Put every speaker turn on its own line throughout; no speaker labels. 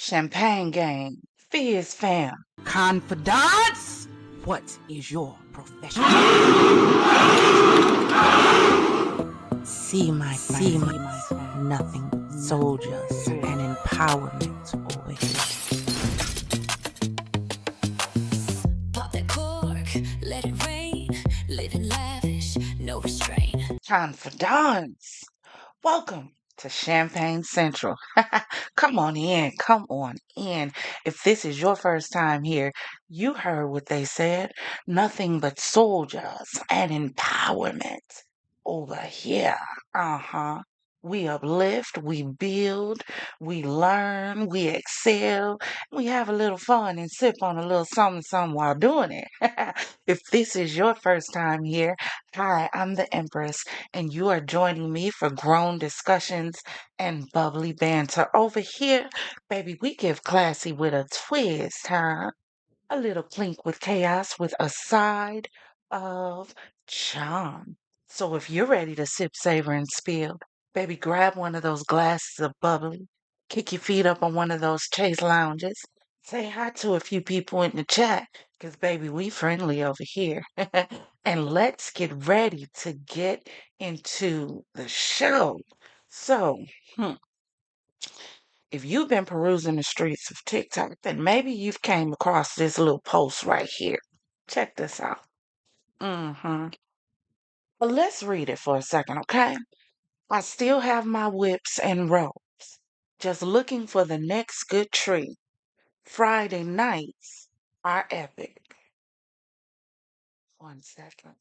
Champagne Gang, FizzFam.
Confidants, what is your profession? See my friend, nothing but soldiers and empowerment over here.
Pop that cork, let it rain, living lavish, no restraint.
Confidants. Welcome to Champagne Central. Come on in, come on in. If this is your first time here, you heard what they said. Nothing but soldiers and empowerment over here. Uh-huh. We uplift, we build, we learn, we excel, we have a little fun and sip on a little something, something while doing it. If this is your first time here, hi, I'm the Empress, and you are joining me for grown discussions and bubbly banter. Over here, baby, we give classy with a twist, huh? A little clink with chaos with a side of charm. So if you're ready to sip, savor, and spill, baby, grab one of those glasses of bubbly, kick your feet up on one of those chase lounges, say hi to a few people in the chat, because baby, we friendly over here. And let's get ready to get into the show. So, if you've been perusing the streets of TikTok, then maybe you've came across this little post right here. Check this out. But let's read it for a second, okay? I still have my whips and robes, just looking for the next good treat. Friday nights are epic. One second.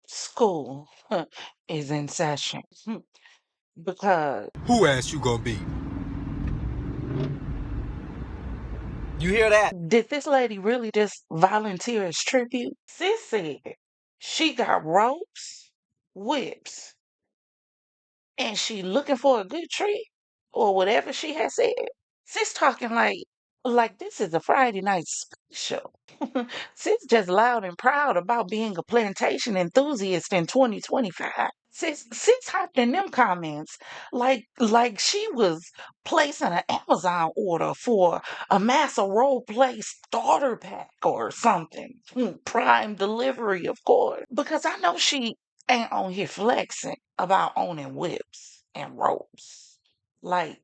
School is in session because
Who asked you gonna be? You hear that?
did this lady really just volunteer as tribute? Sis said she got ropes, whips, and she looking for a good treat or whatever she has said. Sis talking like this is a Friday night special. Sis just loud and proud about being a plantation enthusiast in 2025. Sis hopped in them comments like she was placing an Amazon order for a massive role play starter pack or something. Prime delivery, of course. Because I know she ain't on here flexing about owning whips and ropes. Like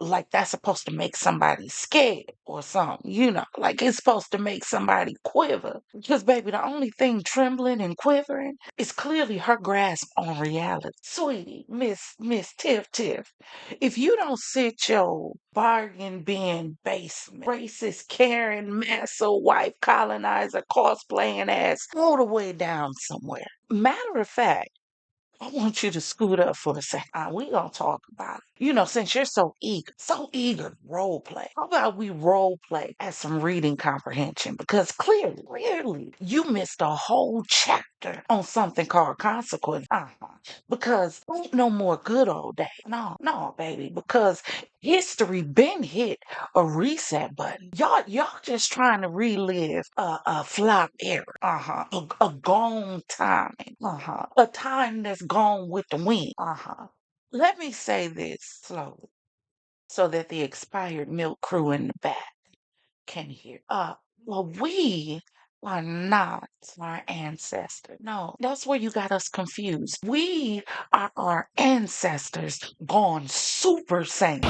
like that's supposed to make somebody scared or something, like it's supposed to make somebody quiver. Because baby, the only thing trembling and quivering is clearly her grasp on reality. Sweetie, Miss Tiff, if you don't sit your bargain bin basement, racist Karen Massa wife colonizer cosplaying ass all the way down somewhere. Matter of fact, I want you to scoot up for a second. We gonna talk about it. Since you're so eager to role play, how about we role play as some reading comprehension? Because clearly, you missed a whole chapter on something called consequence. Because ain't no more good old days. No, baby. Because history been hit a reset button. Y'all just trying to relive a flop era. A gone time. A time that's gone with the wind. Let me say this slowly so that the expired milk crew in the back can hear. Well, we are not our ancestors. No, that's where you got us confused. We are our ancestors gone super saiyan.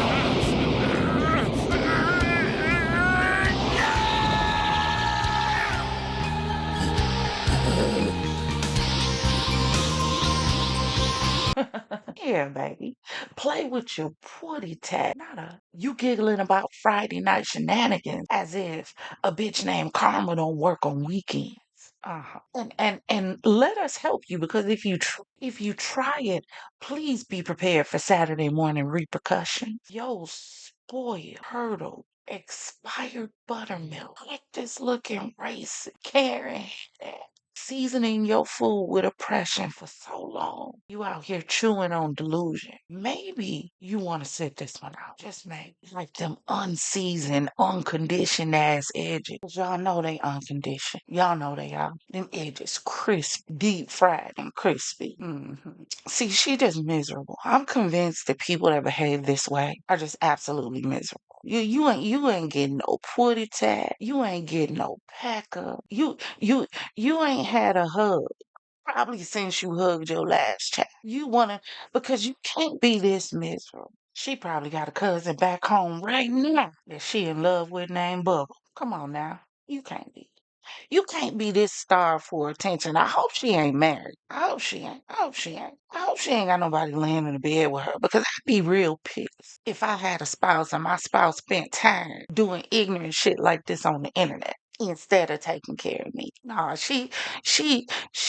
Yeah, baby. Play with your putty tat. Not you giggling about Friday night shenanigans as if a bitch named Karma don't work on weekends. And let us help you, because if you try it, please be prepared for Saturday morning repercussions. Yo, spoiled, hurdle, expired buttermilk, like this looking racist, Karen. seasoning your food with oppression for so long. You out here chewing on delusion. Maybe you want to sit this one out. Just maybe. Like them unseasoned, unconditioned ass edges. 'Cause y'all know they unconditioned. Y'all know they are. Them edges crisp, deep fried and crispy. See, she just miserable. I'm convinced that people that behave this way are just absolutely miserable. You ain't getting no putty tat. You ain't getting no pack up. You ain't had a hug probably since you hugged your last child. You wanna because you can't be this miserable. She probably got a cousin back home right now that she in love with named Bubba. Come on now. You can't be. You can't be this starved for attention. I hope she ain't married. I hope she ain't. I hope she ain't. I hope she ain't got nobody laying in the bed with her because I'd be real pissed if I had a spouse and my spouse spent time doing ignorant shit like this on the internet instead of taking care of me. Nah, she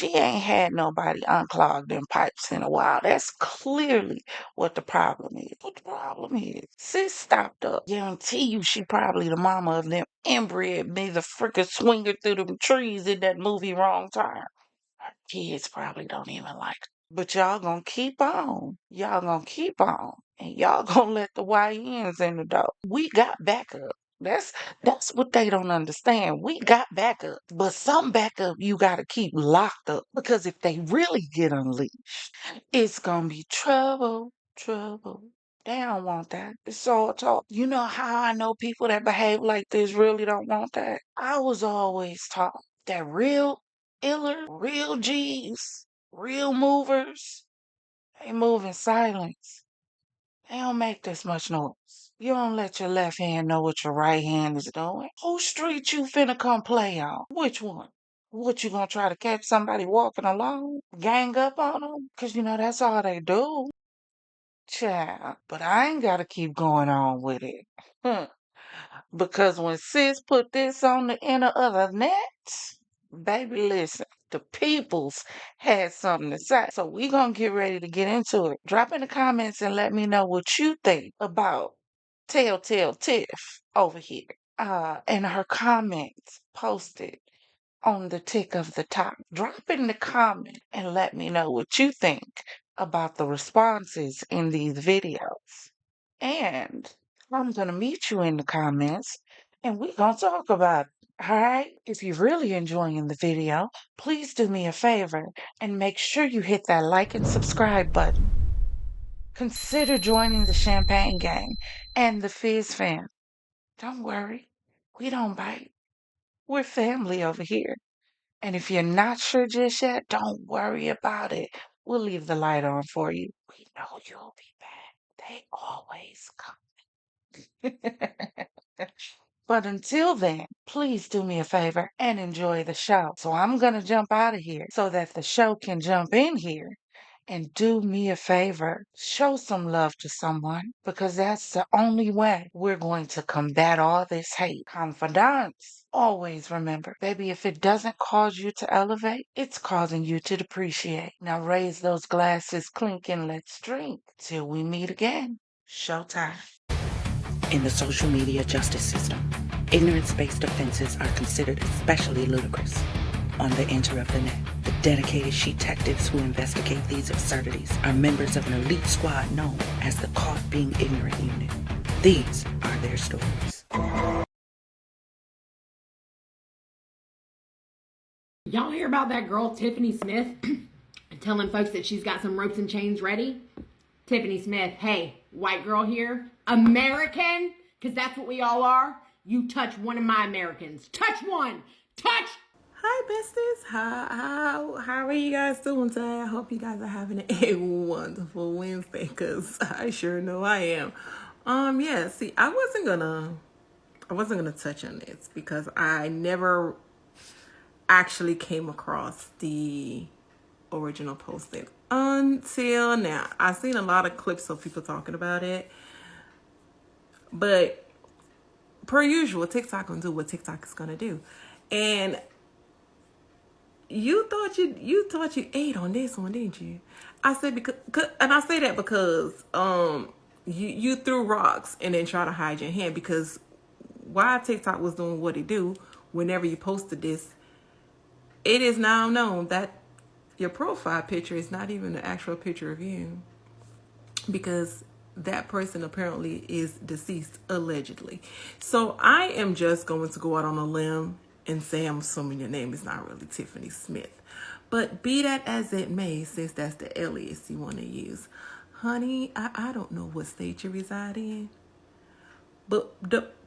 ain't had nobody unclog them pipes in a while. That's clearly what the problem is. What the problem is. Sis stopped up. Guarantee you she probably the mama of them inbred me the frickin' swinger through them trees in that movie Wrong Turn. Her kids probably don't even like her. But y'all gonna keep on. Y'all gonna keep on. And y'all gonna let the YNs in the door. We got backup. That's what they don't understand. We got backup. But some backup you gotta keep locked up. Because if they really get unleashed, it's gonna be trouble, trouble. They don't want that. It's all talk. You know how I know people that behave like this really don't want that? I was always taught that real iller, real G's, real movers, they move in silence. They don't make this much noise. You don't let your left hand know what your right hand is doing. Whose street you finna come play on? Which one? What, you gonna try to catch somebody walking along? Gang up on them? 'Cause you know that's all they do. Child, but I ain't gotta keep going on with it. Because when sis put this on the inner of the net, baby, listen, the peoples had something to say. So we gonna get ready to get into it. Drop in the comments and let me know what you think about Telltale Tiff over here. And her comments posted on the tick of the top. Drop in the comment and let me know what you think about the responses in these videos. And I'm going to meet you in the comments and we're going to talk about it. All right? If you're really enjoying the video, please do me a favor and make sure you hit that like and subscribe button. Consider joining the Champagne Gang and the FizzFam. Don't worry, we don't bite. We're family over here. And if you're not sure just yet, don't worry about it. We'll leave the light on for you. We know you'll be back. They always come. But until then, please do me a favor and enjoy the show. So I'm going to jump out of here so that the show can jump in here. And do me a favor, show some love to someone because that's the only way we're going to combat all this hate. Confidants, always remember, baby, if it doesn't cause you to elevate, it's causing you to depreciate. Now raise those glasses, clink, and let's drink till we meet again. Showtime.
In the social media justice system, ignorance-based offenses are considered especially ludicrous. On the enter of the net, the dedicated sheet detectives who investigate these absurdities are members of an elite squad known as the Caught Being Ignorant Unit. These are their stories.
Y'all hear about that girl, Tiffany Smith, telling folks that she's got some ropes and chains ready? Tiffany Smith, hey, white girl here, American, because that's what we all are. You touch one of my Americans. Touch one! Touch!
Hi besties, how are you guys doing today? I hope you guys are having a wonderful Wednesday, cause I sure know I am. Yeah, see, I wasn't gonna touch on this because I never actually came across the original posting until now. I've seen a lot of clips of people talking about it, but per usual, TikTok gonna do what TikTok is gonna do, and you thought you ate on this one, didn't you? I said because, and I say that because you threw rocks and then try to hide your hand because while TikTok was doing what it do, whenever you posted this, it is now known that your profile picture is not even an actual picture of you, because that person apparently is deceased, allegedly. So I am just going to go out on a limb and say I'm assuming your name is not really Tiffany Smith. But be that as it may, since that's the alias you want to use, honey, I don't know what state you reside in, but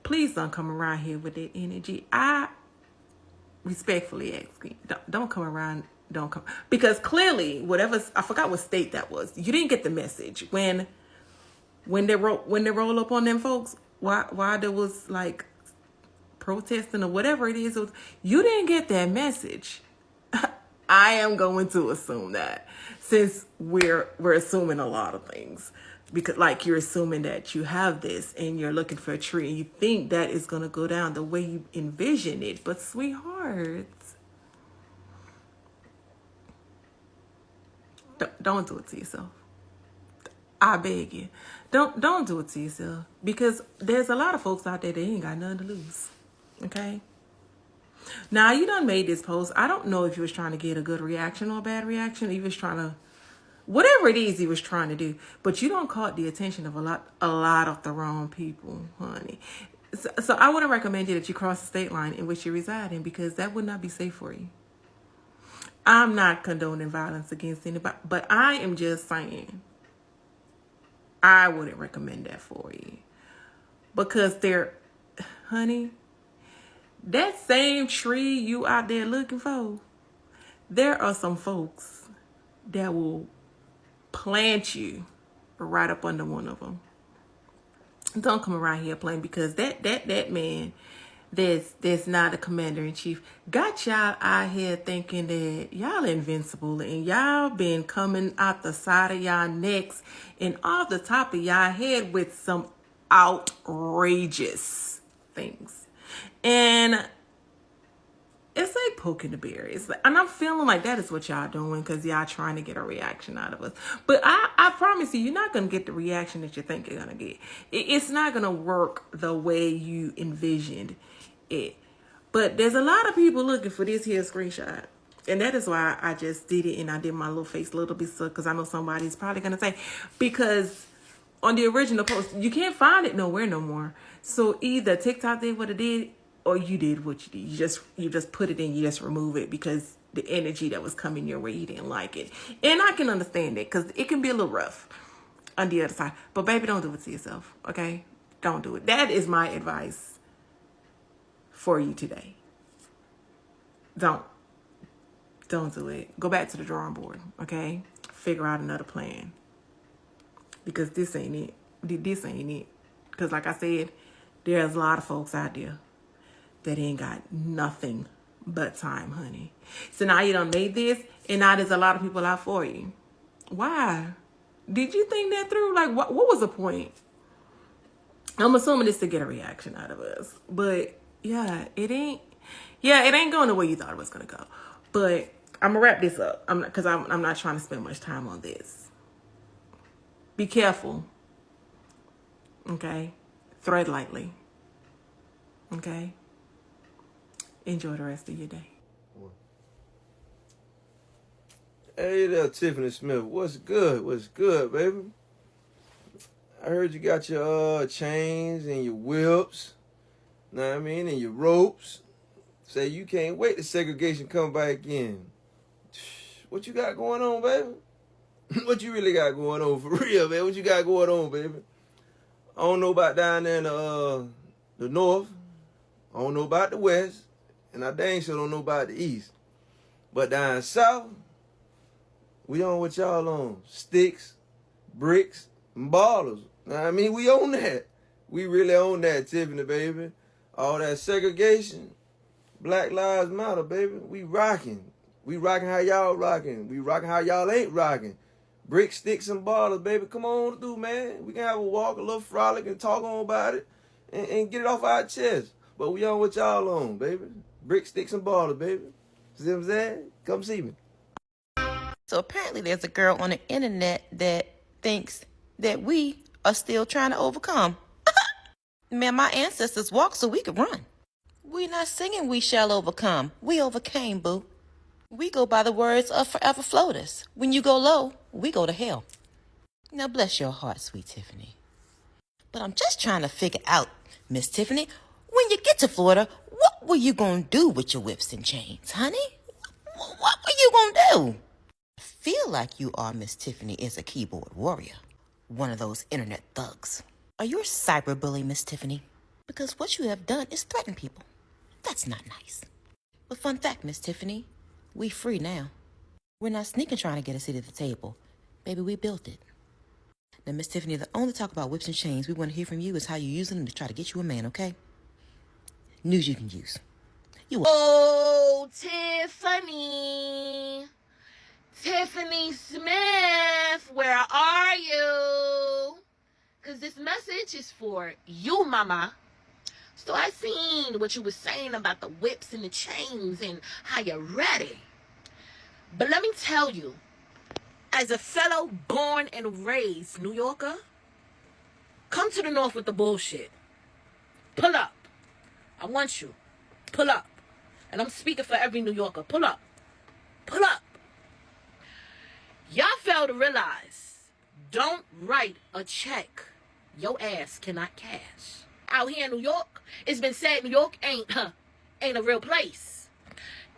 please don't come around here with that energy. I respectfully ask you, don't come around. Don't come, because clearly, whatever, I forgot what state that was. You didn't get the message when they roll up on them folks. Why there was like protesting or whatever it is. You didn't get that message. I am going to assume that, since we're assuming a lot of things, because like you're assuming that you have this and you're looking for a tree and you think that is going to go down the way you envision it. But sweetheart, don't do it to yourself. I beg you. Don't do it to yourself, because there's a lot of folks out there that ain't got nothing to lose. Okay? Now, you done made this post. I don't know if you was trying to get a good reaction or a bad reaction. He was trying to, whatever it is he was trying to do. But you don't caught the attention of a lot of the wrong people, honey. So I wouldn't recommend you that you cross the state line in which you reside in, because that would not be safe for you. I'm not condoning violence against anybody, but I am just saying I wouldn't recommend that for you. Because honey, that same tree you out there looking for, there are some folks that will plant you right up under one of them. Don't come around here playing, because that man that's not a commander-in-chief got y'all out here thinking that y'all invincible, and y'all been coming out the side of y'all necks and off the top of y'all head with some outrageous things. And it's like poking the bear. And I'm feeling like that is what y'all doing, because y'all trying to get a reaction out of us. But I promise you, you're not going to get the reaction that you think you're going to get. It's not going to work the way you envisioned it. But there's a lot of people looking for this here screenshot. And that is why I just did it, and I did my little face a little bit so, because I know somebody's probably going to say, because on the original post, you can't find it nowhere no more. So either TikTok did what it did, or you did what you did. You just put it in, you just remove it, because the energy that was coming your way, you didn't like it. And I can understand that, because it can be a little rough on the other side. But baby, don't do it to yourself, okay? Don't do it. That is my advice for you today. Don't do it. Go back to the drawing board, okay? Figure out another plan, because this ain't it. This ain't it. Because like I said, there's a lot of folks out there that ain't got nothing but time, honey. So now you done made this, and now there's a lot of people out for you. Why? Did you think that through? Like, what was the point? I'm assuming this to get a reaction out of us. But yeah, it ain't going the way you thought it was gonna go. But I'm gonna wrap this up. I'm not trying to spend much time on this. Be careful. Okay? Thread lightly. Okay? Enjoy the rest of your day.
Hey there, Tiffany Smith. What's good? What's good, baby? I heard you got your chains and your whips, know what I mean, and your ropes. Say you can't wait till segregation come back in. What you got going on, baby? What you really got going on for real, man? What you got going on, baby? I don't know about down there in the north. I don't know about the west. And I dang sure don't know about the east. But down south, we on what y'all on. Sticks, bricks, and ballers. Know what I mean? We own that. We really own that, Tiffany, baby. All that segregation, Black Lives Matter, baby. We rocking. We rocking how y'all rocking. We rocking how y'all ain't rocking. Bricks, sticks, and ballers, baby. Come on through, man. We can have a walk, a little frolic, and talk on about it, and get it off our chest. But we on what y'all on, baby. Bricks, sticks, and ballers, baby. See what I'm saying? Come see me.
So apparently there's a girl on the internet that thinks that we are still trying to overcome. Man, my ancestors walked so we could run. We not singing we shall overcome. We overcame, boo. We go by the words of Forever Floaters. When you go low, we go to hell. Now bless your heart, sweet Tiffany. But I'm just trying to figure out, Miss Tiffany, when you get to Florida, what were you gonna do with your whips and chains, honey? What were you gonna do? I feel like you are, Miss Tiffany, is a keyboard warrior. One of those internet thugs. Are you a cyberbully, Miss Tiffany? Because what you have done is threaten people. That's not nice. But fun fact, Miss Tiffany, we free now. We're not sneaking trying to get a seat at the table. Baby, we built it. Now, Miss Tiffany, the only talk about whips and chains we want to hear from you is how you're using them to try to get you a man, okay? News you can use.
Oh, Tiffany. Tiffany Smith, where are you? Because this message is for you, mama. So I seen what you were saying about the whips and the chains and how you're ready. But let me tell you, as a fellow born and raised New Yorker, come to the North with the bullshit. Pull up. I want you. Pull up. And I'm speaking for every New Yorker. Pull up. Pull up. Y'all fail to realize, don't write a check your ass cannot cash. Out here in New York, it's been said New York ain't a real place.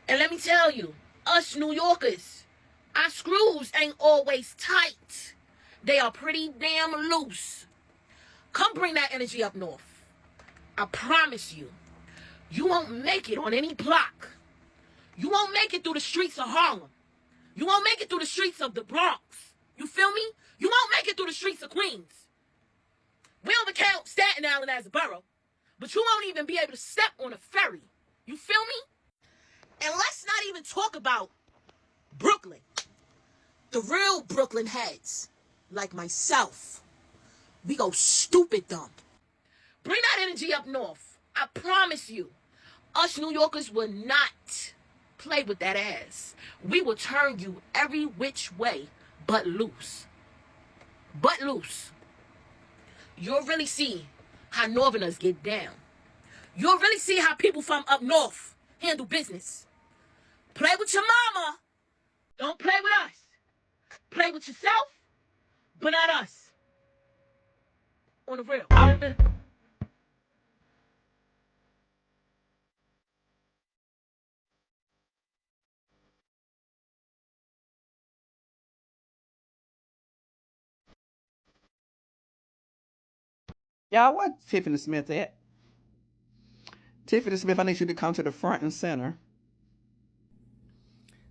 And let me tell you, us New Yorkers, our screws ain't always tight. They are pretty damn loose. Come bring that energy up north. I promise you, you won't make it on any block. You won't make it through the streets of Harlem. You won't make it through the streets of the Bronx. You feel me? You won't make it through the streets of Queens. We don't count Staten Island as a borough, but you won't even be able to step on a ferry. You feel me? And let's not even talk about Brooklyn. The real Brooklyn heads, like myself, we go stupid dumb. Bring that energy up north. I promise you, us New Yorkers will not play with that ass. We will turn you every which way but loose. But loose. You'll really see how Northerners get down. You'll really see how people from up north handle business. Play with your mama. Don't play with us. Play with yourself, but not us. On the real.
Y'all, what Tiffany Smith at? Tiffany Smith, I need you to come to the front and center.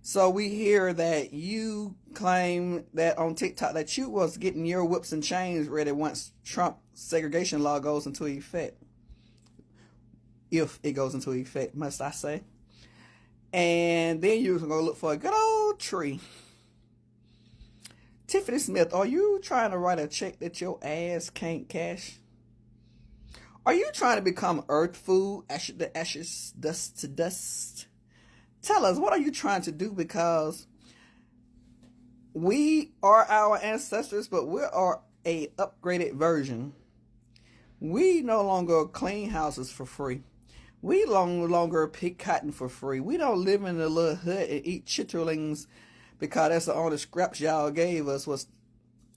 So we hear that you claim that on TikTok that you was getting your whips and chains ready once Trump segregation law goes into effect. If it goes into effect, must I say. And then you was going to look for a good old tree. Tiffany Smith, are you trying to write a check that your ass can't cash? Are you trying to become earth food, ashes to ashes, dust to dust? Tell us, what are you trying to do? Because we are our ancestors, but we are a upgraded version. We no longer clean houses for free. We no longer pick cotton for free. We don't live in a little hut and eat chitterlings because that's the only scraps y'all gave us.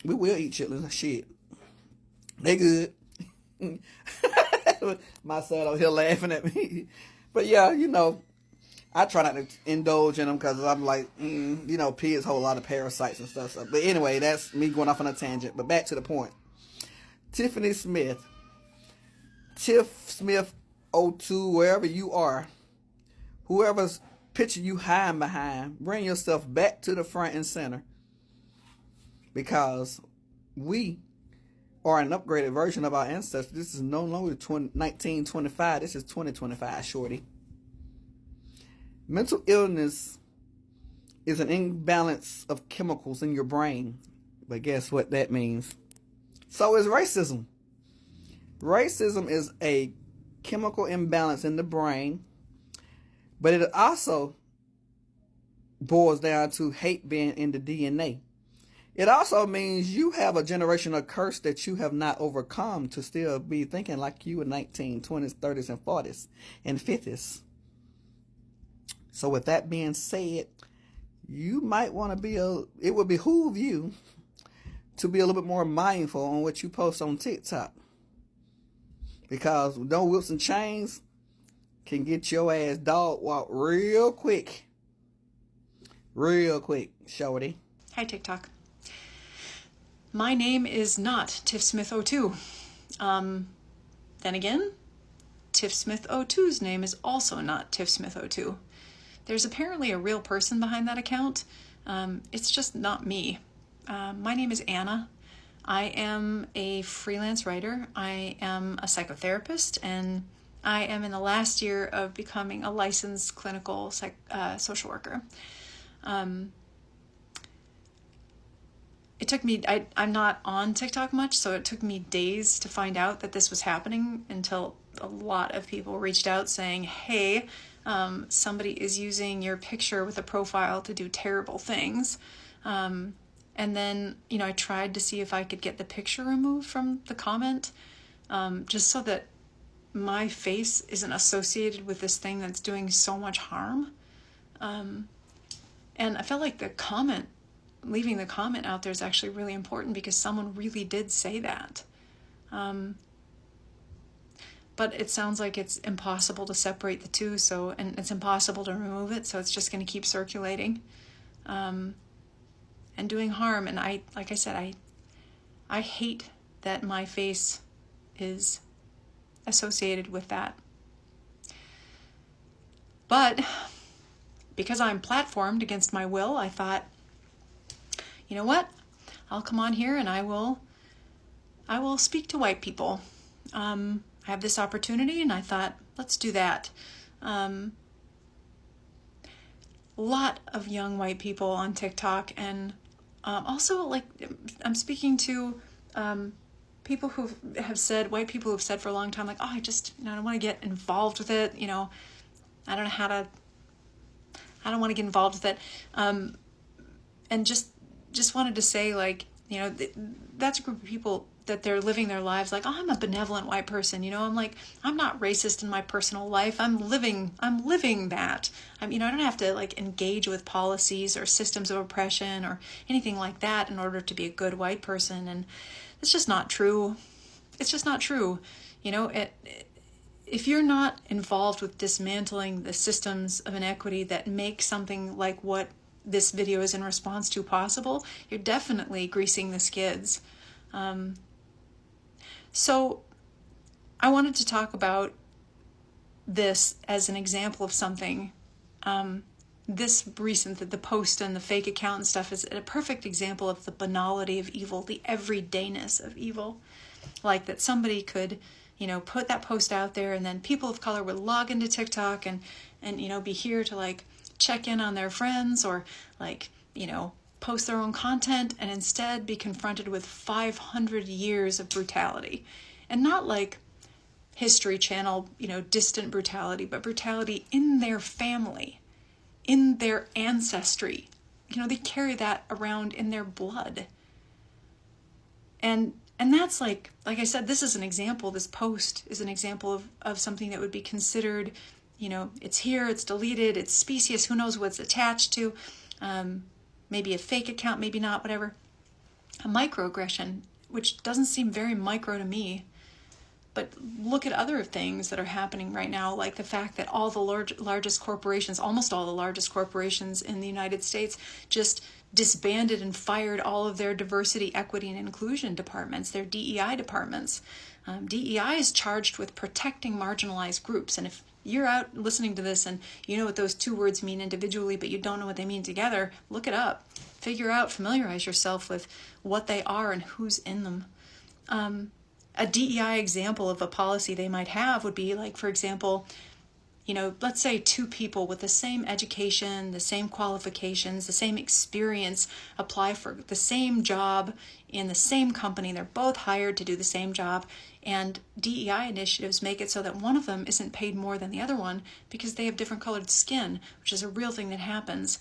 We will eat chitlins. Shit, they good. My son over here laughing at me. But yeah, you know, I try not to indulge in them because I'm like, you know, pigs hold a lot of parasites and stuff. So, but anyway, that's me going off on a tangent. But back to the point. Tiffany Smith, Tiff Smith 02, wherever you are, whoever's picture you hiding behind, bring yourself back to the front and center. Because we are an upgraded version of our ancestors. This is no longer 1925. This is 2025, shorty. Mental illness is an imbalance of chemicals in your brain. But guess what that means? So is racism. Racism is a chemical imbalance in the brain. But it also boils down to hate being in the DNA. It also means you have a generational curse that you have not overcome to still be thinking like you in 1920s, 30s, and 40s, and 50s. So with that being said, you might want to it would behoove you to be a little bit more mindful on what you post on TikTok. Because no whips and chains can get your ass dog walked real quick. Real quick, shorty.
Hi, TikTok. My name is not TiffSmith02. Then again, TiffSmith02's name is also not TiffSmith02. There's apparently a real person behind that account. It's just not me. My name is Anna. I am a freelance writer. I am a psychotherapist, and I am in the last year of becoming a licensed clinical social worker. It took me, I'm not on TikTok much, so it took me days to find out that this was happening until a lot of people reached out saying, hey, somebody is using your picture with a profile to do terrible things. And then, I tried to see if I could get the picture removed from the comment, just so that my face isn't associated with this thing that's doing so much harm. And I felt like leaving the comment out there is actually really important because someone really did say that. But it sounds like it's impossible to separate the two, and it's impossible to remove it, so it's just going to keep circulating. And doing harm. And like I said, I hate that my face is associated with that. But because I'm platformed against my will, I thought, you know what? I'll come on here and I will speak to white people. I have this opportunity, and I thought, let's do that. A lot of young white people on TikTok, and also, like, I'm speaking to people who have said, white people who have said for a long time, like, oh, I don't want to get involved with it. I don't know I don't want to get involved with it. And just wanted to say, like, that's a group of people that they're living their lives like, oh, I'm a benevolent white person. I'm like, I'm not racist in my personal life. I'm living that. I don't have to, like, engage with policies or systems of oppression or anything like that in order to be a good white person. And it's just not true. It's just not true. If you're not involved with dismantling the systems of inequity that make something like what this video is in response to possible, you're definitely greasing the skids. So I wanted to talk about this as an example of something. This recent, the post and the fake account and stuff is a perfect example of the banality of evil, the everydayness of evil. Like that somebody could, put that post out there, and then people of color would log into TikTok and be here to, like, check in on their friends or, like, post their own content, and instead be confronted with 500 years of brutality. And not like History Channel, distant brutality, but brutality in their family, in their ancestry. They carry that around in their blood. And that's like I said, this is an example, this post is an example of something that would be considered, it's here, it's deleted, it's specious, who knows what's attached to, maybe a fake account, maybe not, whatever. A microaggression, which doesn't seem very micro to me. But look at other things that are happening right now, like the fact that all the largest corporations, almost all the largest corporations in the United States, just disbanded and fired all of their diversity, equity, and inclusion departments, their DEI departments. DEI is charged with protecting marginalized groups. And if you're out listening to this and you know what those two words mean individually, but you don't know what they mean together, look it up. Figure out, familiarize yourself with what they are and who's in them. A DEI example of a policy they might have would be, like, for example, let's say two people with the same education, the same qualifications, the same experience apply for the same job in the same company. They're both hired to do the same job, and DEI initiatives make it so that one of them isn't paid more than the other one because they have different colored skin, which is a real thing that happens.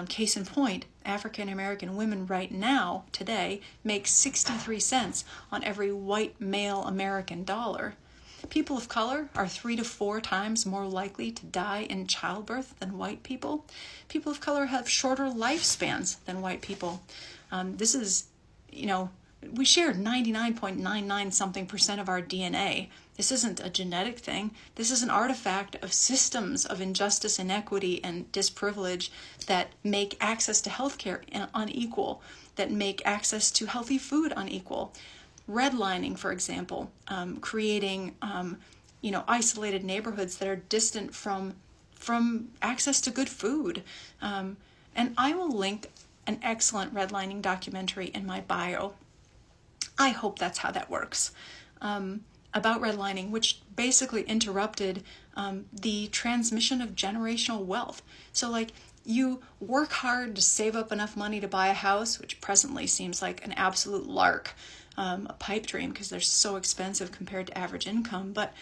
Case in point, African American women right now, today, make 63 cents on every white male American dollar. People of color are 3 to 4 times more likely to die in childbirth than white people. People of color have shorter lifespans than white people. This is, we share 99.99 something percent of our DNA. This isn't a genetic thing. This is an artifact of systems of injustice, inequity, and disprivilege that make access to healthcare unequal, that make access to healthy food unequal. Redlining, for example, creating isolated neighborhoods that are distant from access to good food. And I will link an excellent redlining documentary in my bio. I hope that's how that works. About redlining, which basically interrupted the transmission of generational wealth. So like, you work hard to save up enough money to buy a house, which presently seems like an absolute lark, a pipe dream because they're so expensive compared to average income. But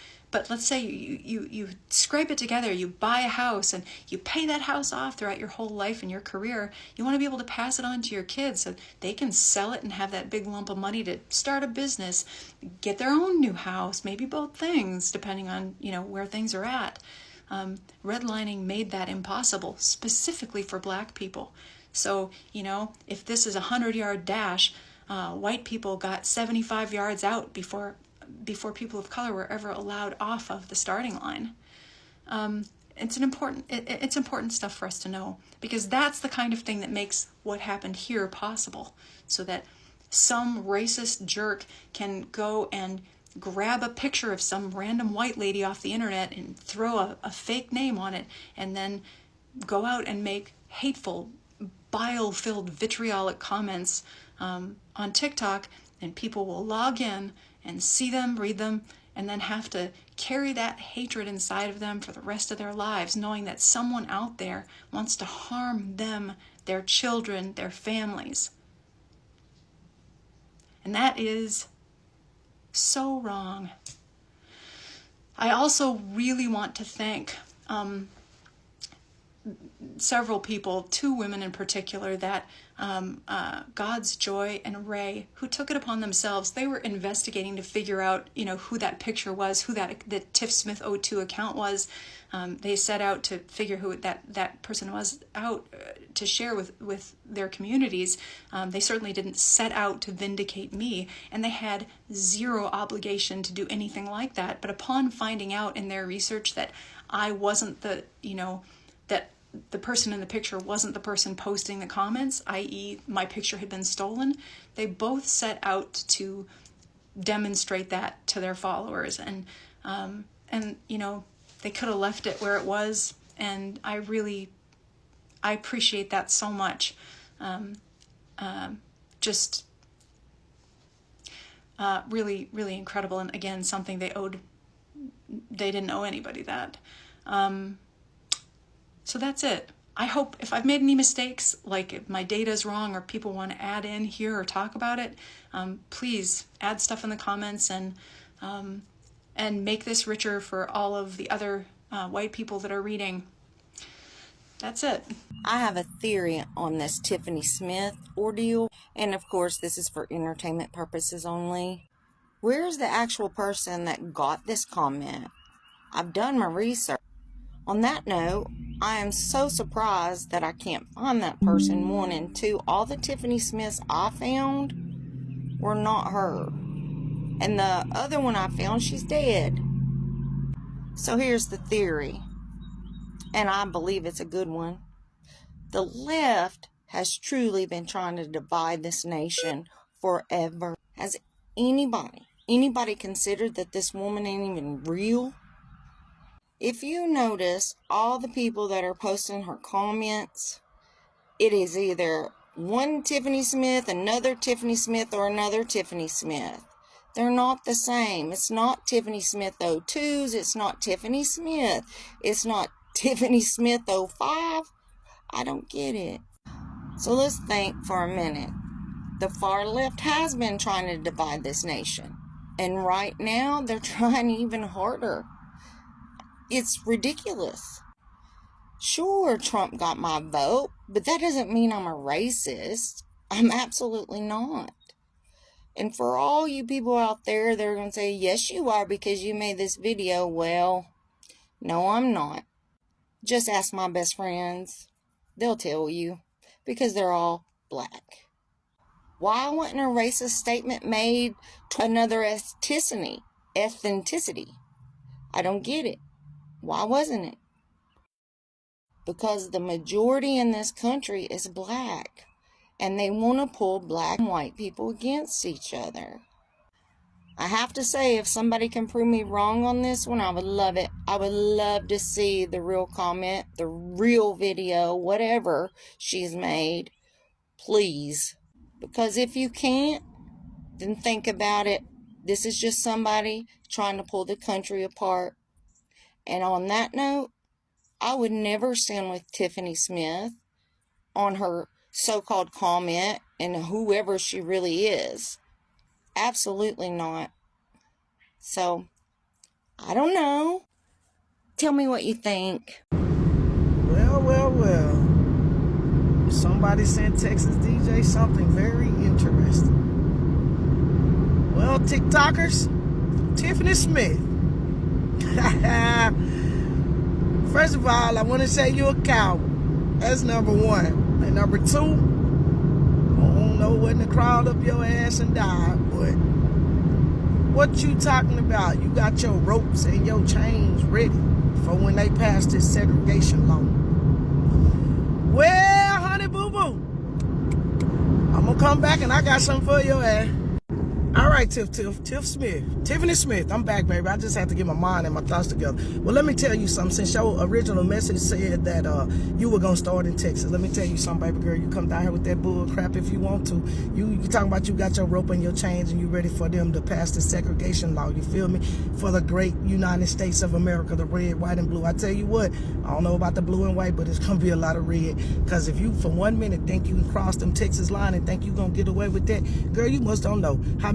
let's say you scrape it together, you buy a house, and you pay that house off throughout your whole life and your career. You want to be able to pass it on to your kids so they can sell it and have that big lump of money to start a business, get their own new house, maybe both things, depending on where things are at. Redlining made that impossible, specifically for Black people. So, if this is a 100-yard dash, white people got 75 yards out before people of color were ever allowed off of the starting line. It's important stuff for us to know, because that's the kind of thing that makes what happened here possible, so that some racist jerk can go and grab a picture of some random white lady off the internet and throw a fake name on it, and then go out and make hateful, bile-filled, vitriolic comments on TikTok, and people will log in and see them, read them, and then have to carry that hatred inside of them for the rest of their lives, knowing that someone out there wants to harm them, their children, their families. And that is so wrong. I also really want to thank several people, 2 women in particular, that God's Joy and Ray, who took it upon themselves. They were investigating to figure out, who that picture was, who the Tiff Smith 02 account was. They set out to figure who that person was out to share with their communities. They certainly didn't set out to vindicate me, and they had zero obligation to do anything like that. But upon finding out in their research that I wasn't that the person in the picture wasn't the person posting the comments, i.e. my picture had been stolen, they both set out to demonstrate that to their followers. And they could have left it where it was, and I appreciate that so much. Really, really incredible. And again, something they didn't owe anybody that. So that's it. I hope if I've made any mistakes, like if my data is wrong or people want to add in here or talk about it, please add stuff in the comments and make this richer for all of the other white people that are reading. That's it.
I have a theory on this Tiffany Smith ordeal, and of course this is for entertainment purposes only. Where's the actual person that got this comment? I've done my research. On that note, I am so surprised that I can't find that person. 1 and 2, all the Tiffany Smiths I found were not her. And the other one I found, she's dead. So here's the theory, and I believe it's a good one. The left has truly been trying to divide this nation forever. Has anybody considered that this woman ain't even real? If you notice all the people that are posting her comments, it is either one Tiffany Smith, another Tiffany Smith, or another Tiffany Smith. They're not the same. It's not Tiffany Smith 02s. It's not Tiffany Smith. It's not Tiffany Smith 05. I don't get it. So let's think for a minute. The far left has been trying to divide this nation. And right now, they're trying even harder. It's ridiculous. Sure, Trump got my vote, but that doesn't mean I'm a racist. I'm absolutely not. And for all you people out there that are going to say, yes, you are because you made this video, well, no, I'm not. Just ask my best friends. They'll tell you because they're all black. Why wasn't a racist statement made to another ethnicity? I don't get it. Why wasn't it? Because the majority in this country is black, and they want to pull black and white people against each other. I have to say, if somebody can prove me wrong on this one, I would love it. I would love to see the real comment, the real video, whatever she's made. Please. Because if you can't, then think about it. This is just somebody trying to pull the country apart. And on that note, I would never stand with Tiffany Smith on her so-called comment and whoever she really is. Absolutely not. So, I don't know. Tell me what you think.
Well. Somebody sent Texas DJ something very interesting. Well, TikTokers, Tiffany Smith. First of all, I want to say you're a coward. That's number one. And number two, I don't know when to crawl up your ass and die, but what you talking about? You got your ropes and your chains ready for when they pass this segregation law. Well, honey boo boo, I'm gonna come back and I got something for your ass. All right, Tiffany Smith, I'm back, baby. I just had to get my mind and my thoughts together. Well, let me tell you something. Since your original message said that you were gonna start in Texas, let me tell you something, baby girl. You come down here with that bull crap if you want to. You talking about you got your rope and your chains and you ready for them to pass the segregation law. You feel me? For the great United States of America, the red, white, and blue. I tell you what, I don't know about the blue and white, but it's gonna be a lot of red. Cause if you for 1 minute think you can cross them Texas line and think you gonna get away with that, girl, you must don't know how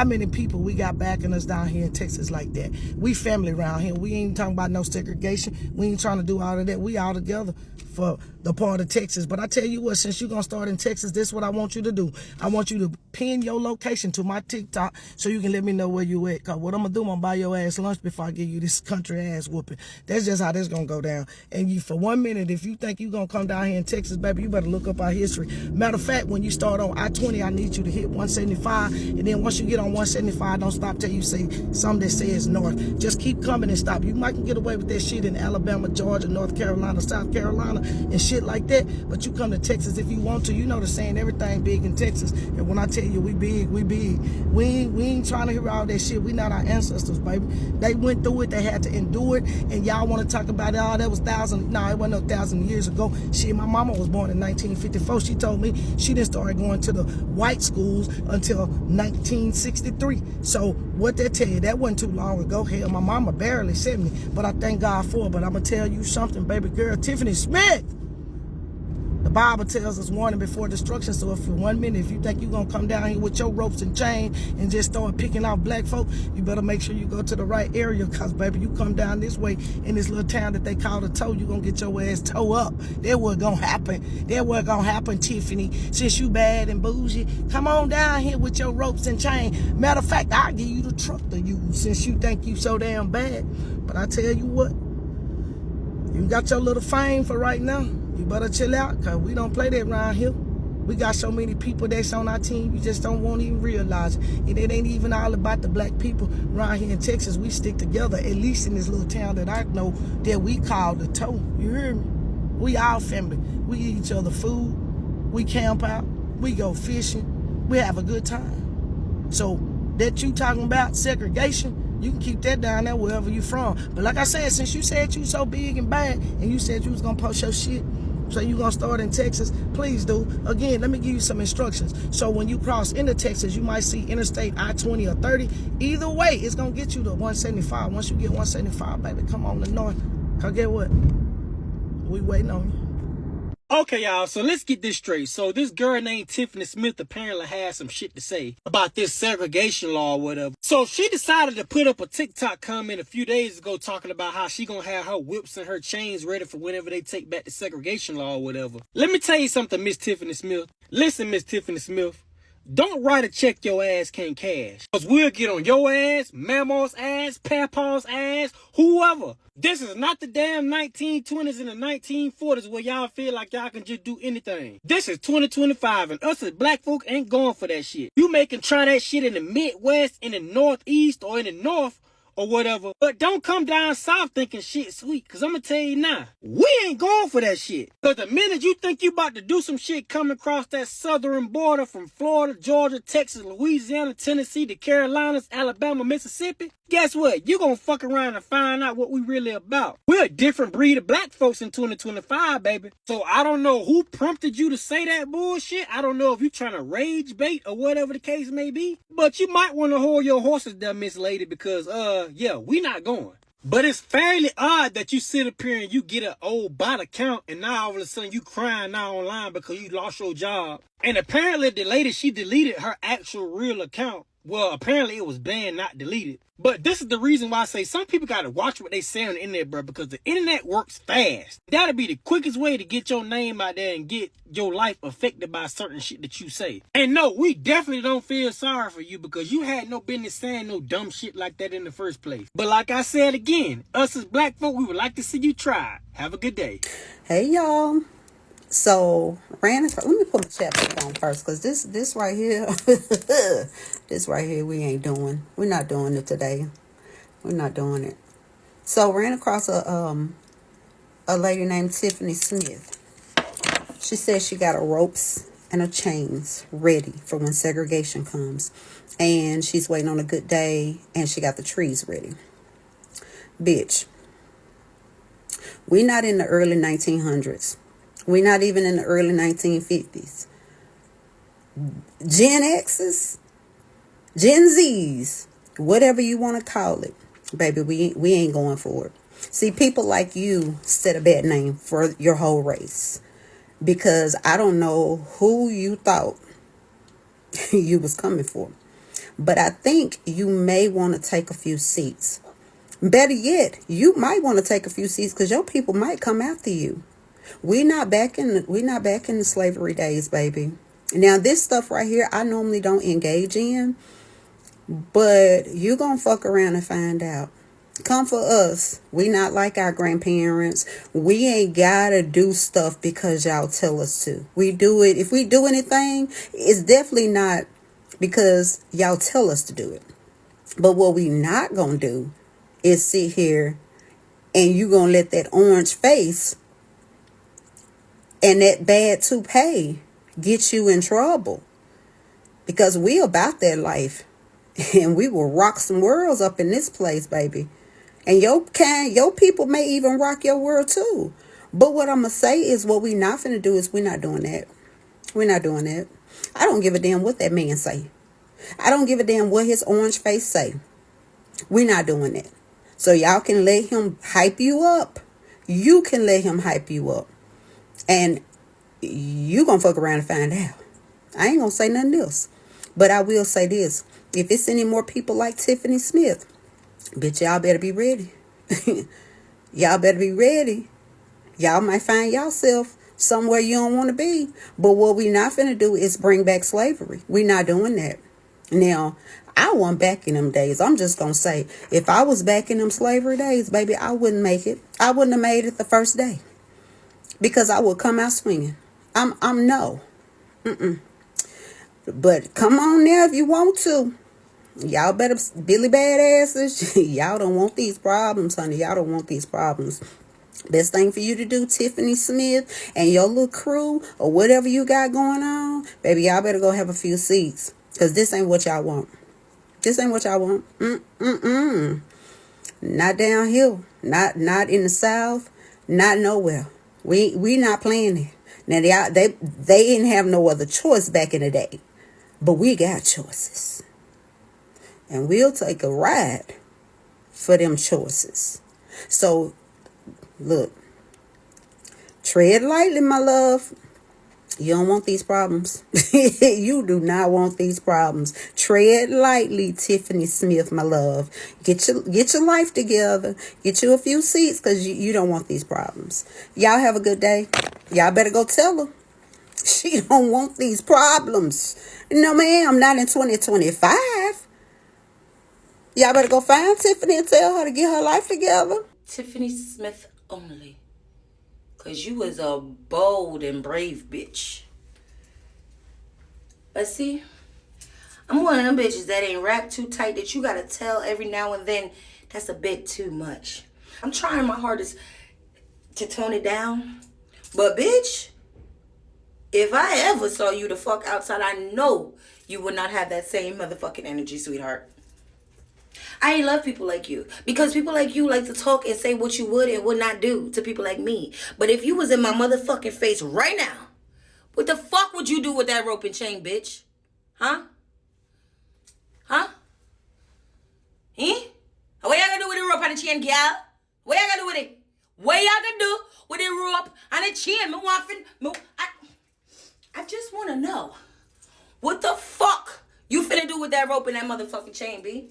many people we got backing us down here in Texas like that. We family around here. We ain't talking about no segregation. We ain't trying to do all of that. We all together for the part of Texas. But I tell you what, since you're going to start in Texas, this is what I want you to do. I want you to pin your location to my TikTok so you can let me know where you at. Because what I'm going to do, I'm going to buy your ass lunch before I give you this country ass whooping. That's just how this going to go down. And you, for 1 minute, if you think you're going to come down here in Texas, baby, you better look up our history. Matter of fact, when you start on I-20, I need you to hit 175. And then once you get on 175, don't stop till you say something that says north. Just keep coming and stop. You might can get away with that shit in Alabama, Georgia, North Carolina, South Carolina, and shit like that. But you come to Texas if you want to. You know the saying, everything big in Texas. And when I tell you we big, we big. We ain't trying to hear all that shit. We not our ancestors, baby. They went through it. They had to endure it. And y'all want to talk about it? Oh, that was it wasn't no 1,000 years ago. Shit, my mama was born in 1954. She told me she didn't start going to the white schools until 1963. So what they tell you, that wasn't too long ago. Hell, my mama barely 70, but I thank God for it. But I'm gonna tell you something, baby girl, Tiffany Smith. The Bible tells us warning before destruction. So if for 1 minute, if you think you're going to come down here with your ropes and chain and just start picking out black folk, you better make sure you go to the right area. Because, baby, you come down this way in this little town that they call the toe, you're going to get your ass toe up. That what going to happen. That what going to happen, Tiffany. Since you bad and bougie, come on down here with your ropes and chain. Matter of fact, I'll give you the truck to use since you think you so damn bad. But I tell you what, you got your little fame for right now. You better chill out, because we don't play that around here. We got so many people that's on our team, you just don't want to even realize it. And it ain't even all about the black people around here in Texas. We stick together, at least in this little town that I know that we call the toe. You hear me? We all family. We eat each other food. We camp out. We go fishing. We have a good time. So that you talking about segregation, you can keep that down there wherever you from. But like I said, since you said you so big and bad, and you said you was going to post your shit, so you going to start in Texas, please do. Again, let me give you some instructions. So when you cross into Texas, you might see Interstate I-20 or 30. Either way, it's going to get you to 175. Once you get 175, baby, come on the north. Because get what? We waiting on you.
Okay, y'all, so let's get this straight. So this girl named Tiffany Smith apparently had some shit to say about this segregation law or whatever. So she decided to put up a TikTok comment a few days ago talking about how she gonna have her whips and her chains ready for whenever they take back the segregation law or whatever. Let me tell you something, Miss Tiffany Smith. Listen, Miss Tiffany Smith. don't write a check your ass can't cash. Cause we'll get on your ass, Mama's ass, Papa's ass, whoever. This is not the damn 1920s and the 1940s where y'all feel like y'all can just do anything. This is 2025 and us as black folk ain't going for that shit. You may can try that shit in the Midwest, in the Northeast, or in the North, or whatever. But don't come down south thinking shit sweet. Cause I'm gonna tell you now, we ain't going for that shit. Cause the minute you think you about to do some shit coming across that southern border from Florida, Georgia, Texas, Louisiana, Tennessee, the Carolinas, Alabama, Mississippi, guess what? You gonna fuck around and find out what we really about. We're a different breed of black folks in 2025, baby. So I don't know who prompted you to say that bullshit. I don't know if you trying to rage bait or whatever the case may be. But you might want to hold your horses there, Miss Lady, because yeah, we not going. But it's fairly odd that you sit up here and you get an old bot account and now all of a sudden you crying now online because you lost your job. And apparently the lady, she deleted her actual real account. Well, apparently it was banned, not deleted. But this is the reason why I say some people got to watch what they say on the internet, bro, because the internet works fast. That'll be the quickest way to get your name out there and get your life affected by certain shit that you say. And no, we definitely don't feel sorry for you because you had no business saying no dumb shit like that in the first place. But like I said again, us as black folk, we would like to see you try. Have a good day.
Hey, y'all. So, let me put my chapstick on first, because this right here, this right here, we're not doing it today. We're not doing it. So, ran across a lady named Tiffany Smith. She says she got her ropes and her chains ready for when segregation comes. And she's waiting on a good day, and she got the trees ready. Bitch, we not in the early 1900s. We're not even in the early 1950s. Gen X's, Gen Z's, whatever you want to call it, baby, we ain't going for it. See, people like you set a bad name for your whole race, because I don't know who you thought you was coming for, but I think you may want to take a few seats. Better yet, you might want to take a few seats because your people might come after you. We're not back in the slavery days, baby. Now, this stuff right here, I normally don't engage in, but you gonna fuck around and find out. Come for us. We not like our grandparents. We ain't gotta do stuff because y'all tell us to. We do it. If we do anything, it's definitely not because y'all tell us to do it. But what we not gonna do is sit here and you gonna let that orange face and that bad toupee get you in trouble, because we about that life, and we will rock some worlds up in this place, baby. And your people may even rock your world too. But what I'm gonna say is, what we not finna do is we're not doing that. We're not doing that. I don't give a damn what that man say. I don't give a damn what his orange face say. We're not doing that. So y'all can let him hype you up. You can let him hype you up. And you gonna fuck around and find out. I ain't gonna say nothing else. But I will say this. If it's any more people like Tiffany Smith, bitch, y'all better be ready. Y'all better be ready. Y'all might find yourself somewhere you don't want to be. But what we not finna do is bring back slavery. We not doing that. Now, I wasn't back in them days. I'm just gonna say, if I was back in them slavery days, baby, I wouldn't make it. I wouldn't have made it the first day. Because I would come out swinging. I'm no. But come on now if you want to. Y'all better, Billy Badasses, y'all don't want these problems, honey. Y'all don't want these problems. Best thing for you to do, Tiffany Smith and your little crew or whatever you got going on, baby, y'all better go have a few seats. Because this ain't what y'all want. This ain't what y'all want. Not down here. Not in the South. Not nowhere. We not playing it. Now they didn't have no other choice back in the day, but we got choices, and we'll take a ride for them choices. So look, tread lightly, my love. You don't want these problems. You do not want these problems. Tread lightly, Tiffany Smith, my love. Get your life together. Get you a few seats, because you don't want these problems. Y'all have a good day. Y'all better go tell her. She don't want these problems. No, ma'am, not in 2025. Y'all better go find Tiffany and tell her to get her life together.
Tiffany Smith only. Cause you was a bold and brave bitch. But see, I'm one of them bitches that ain't wrapped too tight that you gotta tell every now and then. That's a bit too much. I'm trying my hardest to tone it down. But bitch, if I ever saw you the fuck outside, I know you would not have that same motherfucking energy, sweetheart. I ain't love people like you. Because people like you like to talk and say what you would and would not do to people like me. But if you was in my motherfucking face right now, what the fuck would you do with that rope and chain, bitch? Huh? Huh? Eh? What y'all gonna do with the rope and the chain, girl? What y'all gonna do with it? What y'all gonna do with the rope and the chain? I just wanna know. What the fuck you finna do with that rope and that motherfucking chain, B?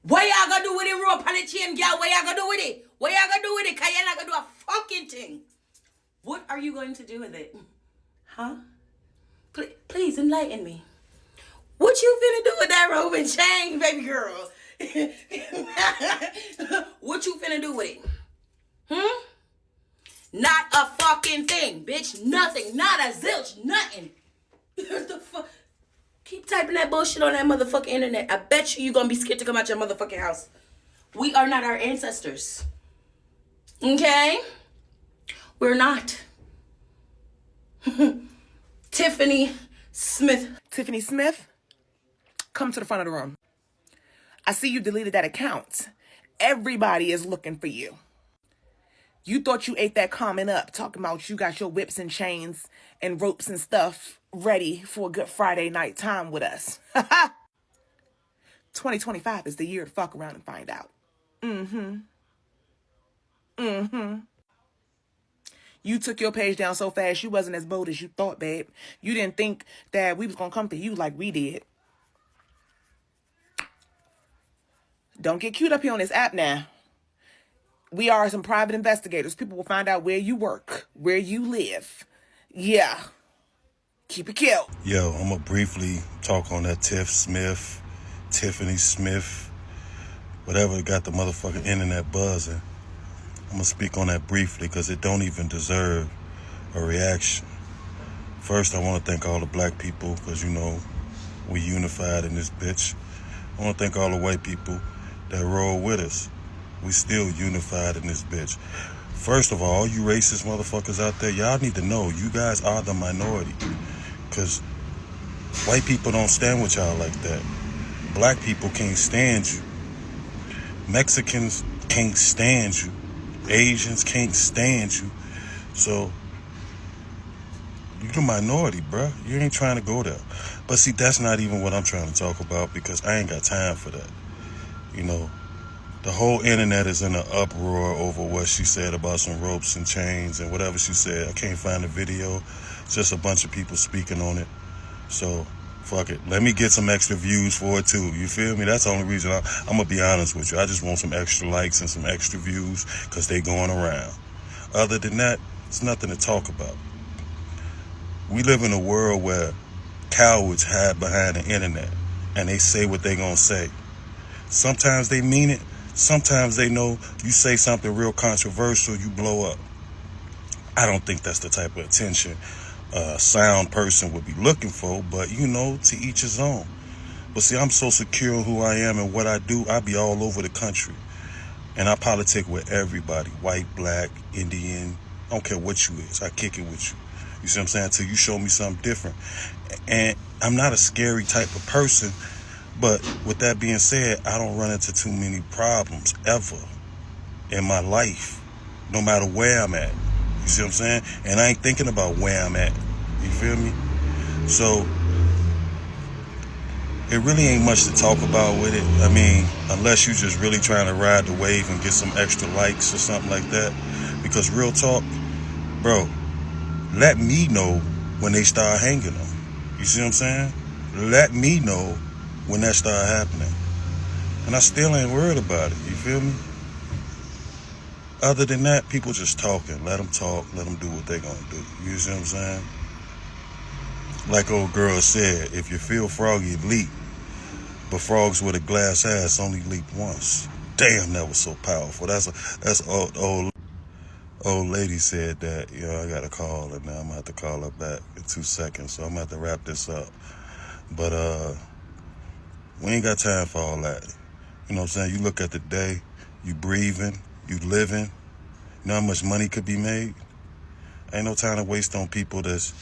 What y'all gonna do with the rope and the chain, girl? What y'all gonna do with it? What y'all gonna do with it? Cause y'all not gonna do a fucking thing. What are you going to do with it? Huh? Please enlighten me. What you finna do with that rope and chain, baby girl? What you finna do with it? Not a fucking thing, bitch. Nothing. Not a zilch. Nothing. What the fuck? Keep typing that bullshit on that motherfucking internet. I bet you gonna be scared to come out your motherfucking house. We are not our ancestors. Okay? We're not. Tiffany Smith.
Tiffany Smith, come to the front of the room. I see you deleted that account. Everybody is looking for you. You thought you ate that comment up, talking about you got your whips and chains and ropes and stuff ready for a good Friday night time with us. 2025 is the year to fuck around and find out. You took your page down so fast you wasn't as bold as you thought, babe. You didn't think that we was gonna come for you like we did. Don't get cute up here on this app now. We are some private investigators. People will find out where you work, where you live. Yeah. Keep it cute.
Yo, I'm going to briefly talk on that Tiffany Smith, whatever got the motherfucking internet buzzing. I'm going to speak on that briefly because it don't even deserve a reaction. First, I want to thank all the black people because, you know, we unified in this bitch. I want to thank all the white people that roll with us. We still unified in this bitch. First of all you racist motherfuckers out there, y'all need to know you guys are the minority. Because white people don't stand with y'all like that. Black people can't stand you. Mexicans can't stand you. Asians can't stand you. So, you're the minority, bruh. You ain't trying to go there. But see, that's not even what I'm trying to talk about because I ain't got time for that. You know, the whole internet is in an uproar over what she said about some ropes and chains and whatever she said. I can't find the video. It's just a bunch of people speaking on it. So, fuck it. Let me get some extra views for it, too. You feel me? That's the only reason I'm going to be honest with you. I just want some extra likes and some extra views because they going around. Other than that, it's nothing to talk about. We live in a world where cowards hide behind the internet and they say what they going to say. Sometimes they mean it. Sometimes they know you say something real controversial, you blow up. I don't think that's the type of attention a sound person would be looking for, but you know, to each his own. But see, I'm so secure in who I am and what I do, I be all over the country. And I politic with everybody, white, black, Indian, I don't care what you is, I kick it with you. You see what I'm saying? Until you show me something different. And I'm not a scary type of person. But with that being said, I don't run into too many problems ever in my life, no matter where I'm at. You see what I'm saying? And I ain't thinking about where I'm at. You feel me? So, it really ain't much to talk about with it. I mean, unless you just really trying to ride the wave and get some extra likes or something like that. Because real talk, bro, let me know when they start hanging them. You see what I'm saying? Let me know when that start happening. And I still ain't worried about it. You feel me? Other than that, people just talking. Let them talk. Let them do what they gonna do. You see what I'm saying? Like old girl said, if you feel froggy, leap. But frogs with a glass ass only leap once. Damn, that was so powerful. That's old lady said that. I got a call, and now I'm gonna have to call her back in 2 seconds. So I'm gonna have to wrap this up. But we ain't got time for all that. You know what I'm saying? You look at the day, you breathing, you living. You know how much money could be made? Ain't no time to waste on people that's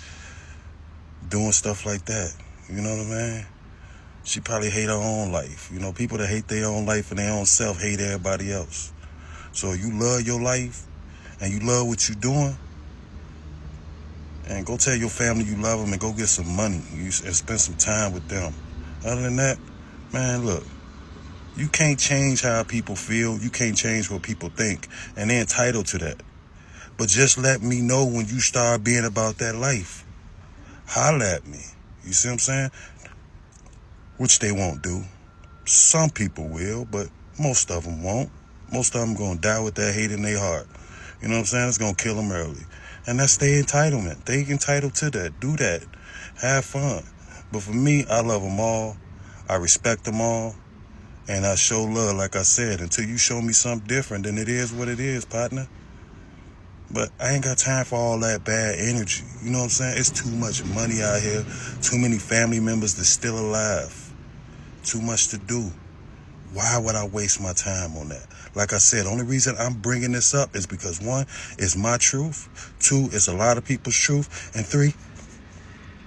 doing stuff like that. You know what I mean? She probably hate her own life. People that hate their own life and their own self hate everybody else. So you love your life and you love what you're doing, and go tell your family you love them and go get some money and spend some time with them. Other than that, man, look, you can't change how people feel. You can't change what people think, and they're entitled to that. But just let me know when you start being about that life. Holla at me. You see what I'm saying? Which they won't do. Some people will, but most of them won't. Most of them going to die with that hate in their heart. You know what I'm saying? It's going to kill them early. And that's their entitlement. They entitled to that. Do that. Have fun. But for me, I love them all. I respect them all. And I show love, like I said, until you show me something different, then it is what it is, partner. But I ain't got time for all that bad energy. You know what I'm saying? It's too much money out here. Too many family members that's still alive. Too much to do. Why would I waste my time on that? Like I said, the only reason I'm bringing this up is because 1, it's my truth. 2, it's a lot of people's truth. And 3,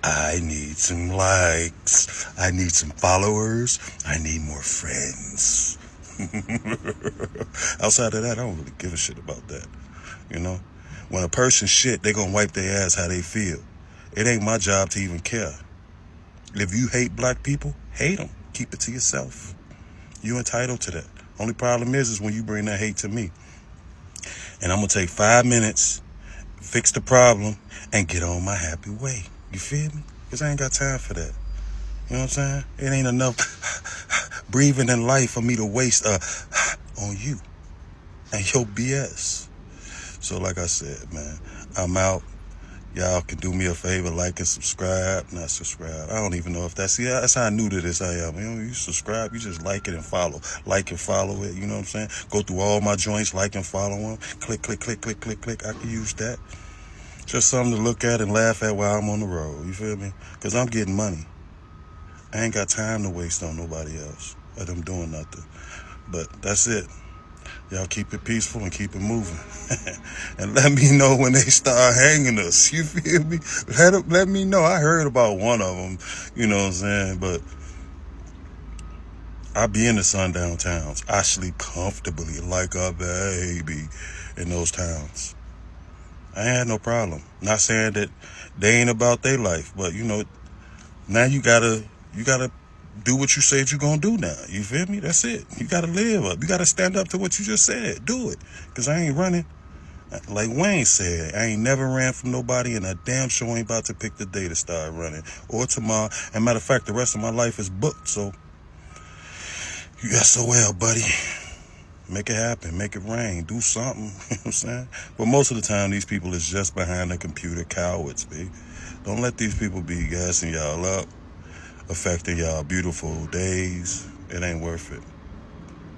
I need some likes. I need some followers. I need more friends. Outside of that, I don't really give a shit about that. When a person shit, they gonna wipe their ass how they feel. It ain't my job to even care. If you hate black people, hate them. Keep it to yourself. You entitled to that. Only problem is when you bring that hate to me. And I'm going to take 5 minutes, fix the problem, and get on my happy way. You feel me? Because I ain't got time for that. You know what I'm saying? It ain't enough breathing in life for me to waste on you and your BS. So like I said, man, I'm out. Y'all can do me a favor, like and subscribe. Not subscribe. I don't even know if that's how new to this I am. You subscribe, you just like it and follow. Like and follow it, you know what I'm saying? Go through all my joints, like and follow them. Click, click, click, click, click, click. I can use that. Just something to look at and laugh at while I'm on the road. You feel me? Because I'm getting money. I ain't got time to waste on nobody else or them doing nothing. But that's it. Y'all keep it peaceful and keep it moving. And let me know when they start hanging us. You feel me? Let me know. I heard about one of them, you know what I'm saying? But I be in the sundown towns. I sleep comfortably like a baby in those towns. I ain't had no problem. Not saying that they ain't about their life, but now you gotta do what you said you're gonna do now. You feel me? That's it. You gotta live up. You gotta stand up to what you just said. Do it. Because I ain't running. Like Wayne said, I ain't never ran from nobody, and I damn sure ain't about to pick the day to start running. Or tomorrow. And matter of fact, the rest of my life is booked. So, you SOL, buddy. Make it happen. Make it rain. Do something. You know what I'm saying? But most of the time, these people is just behind the computer cowards, B. Don't let these people be gassing y'all up, affecting y'all beautiful days. It ain't worth it.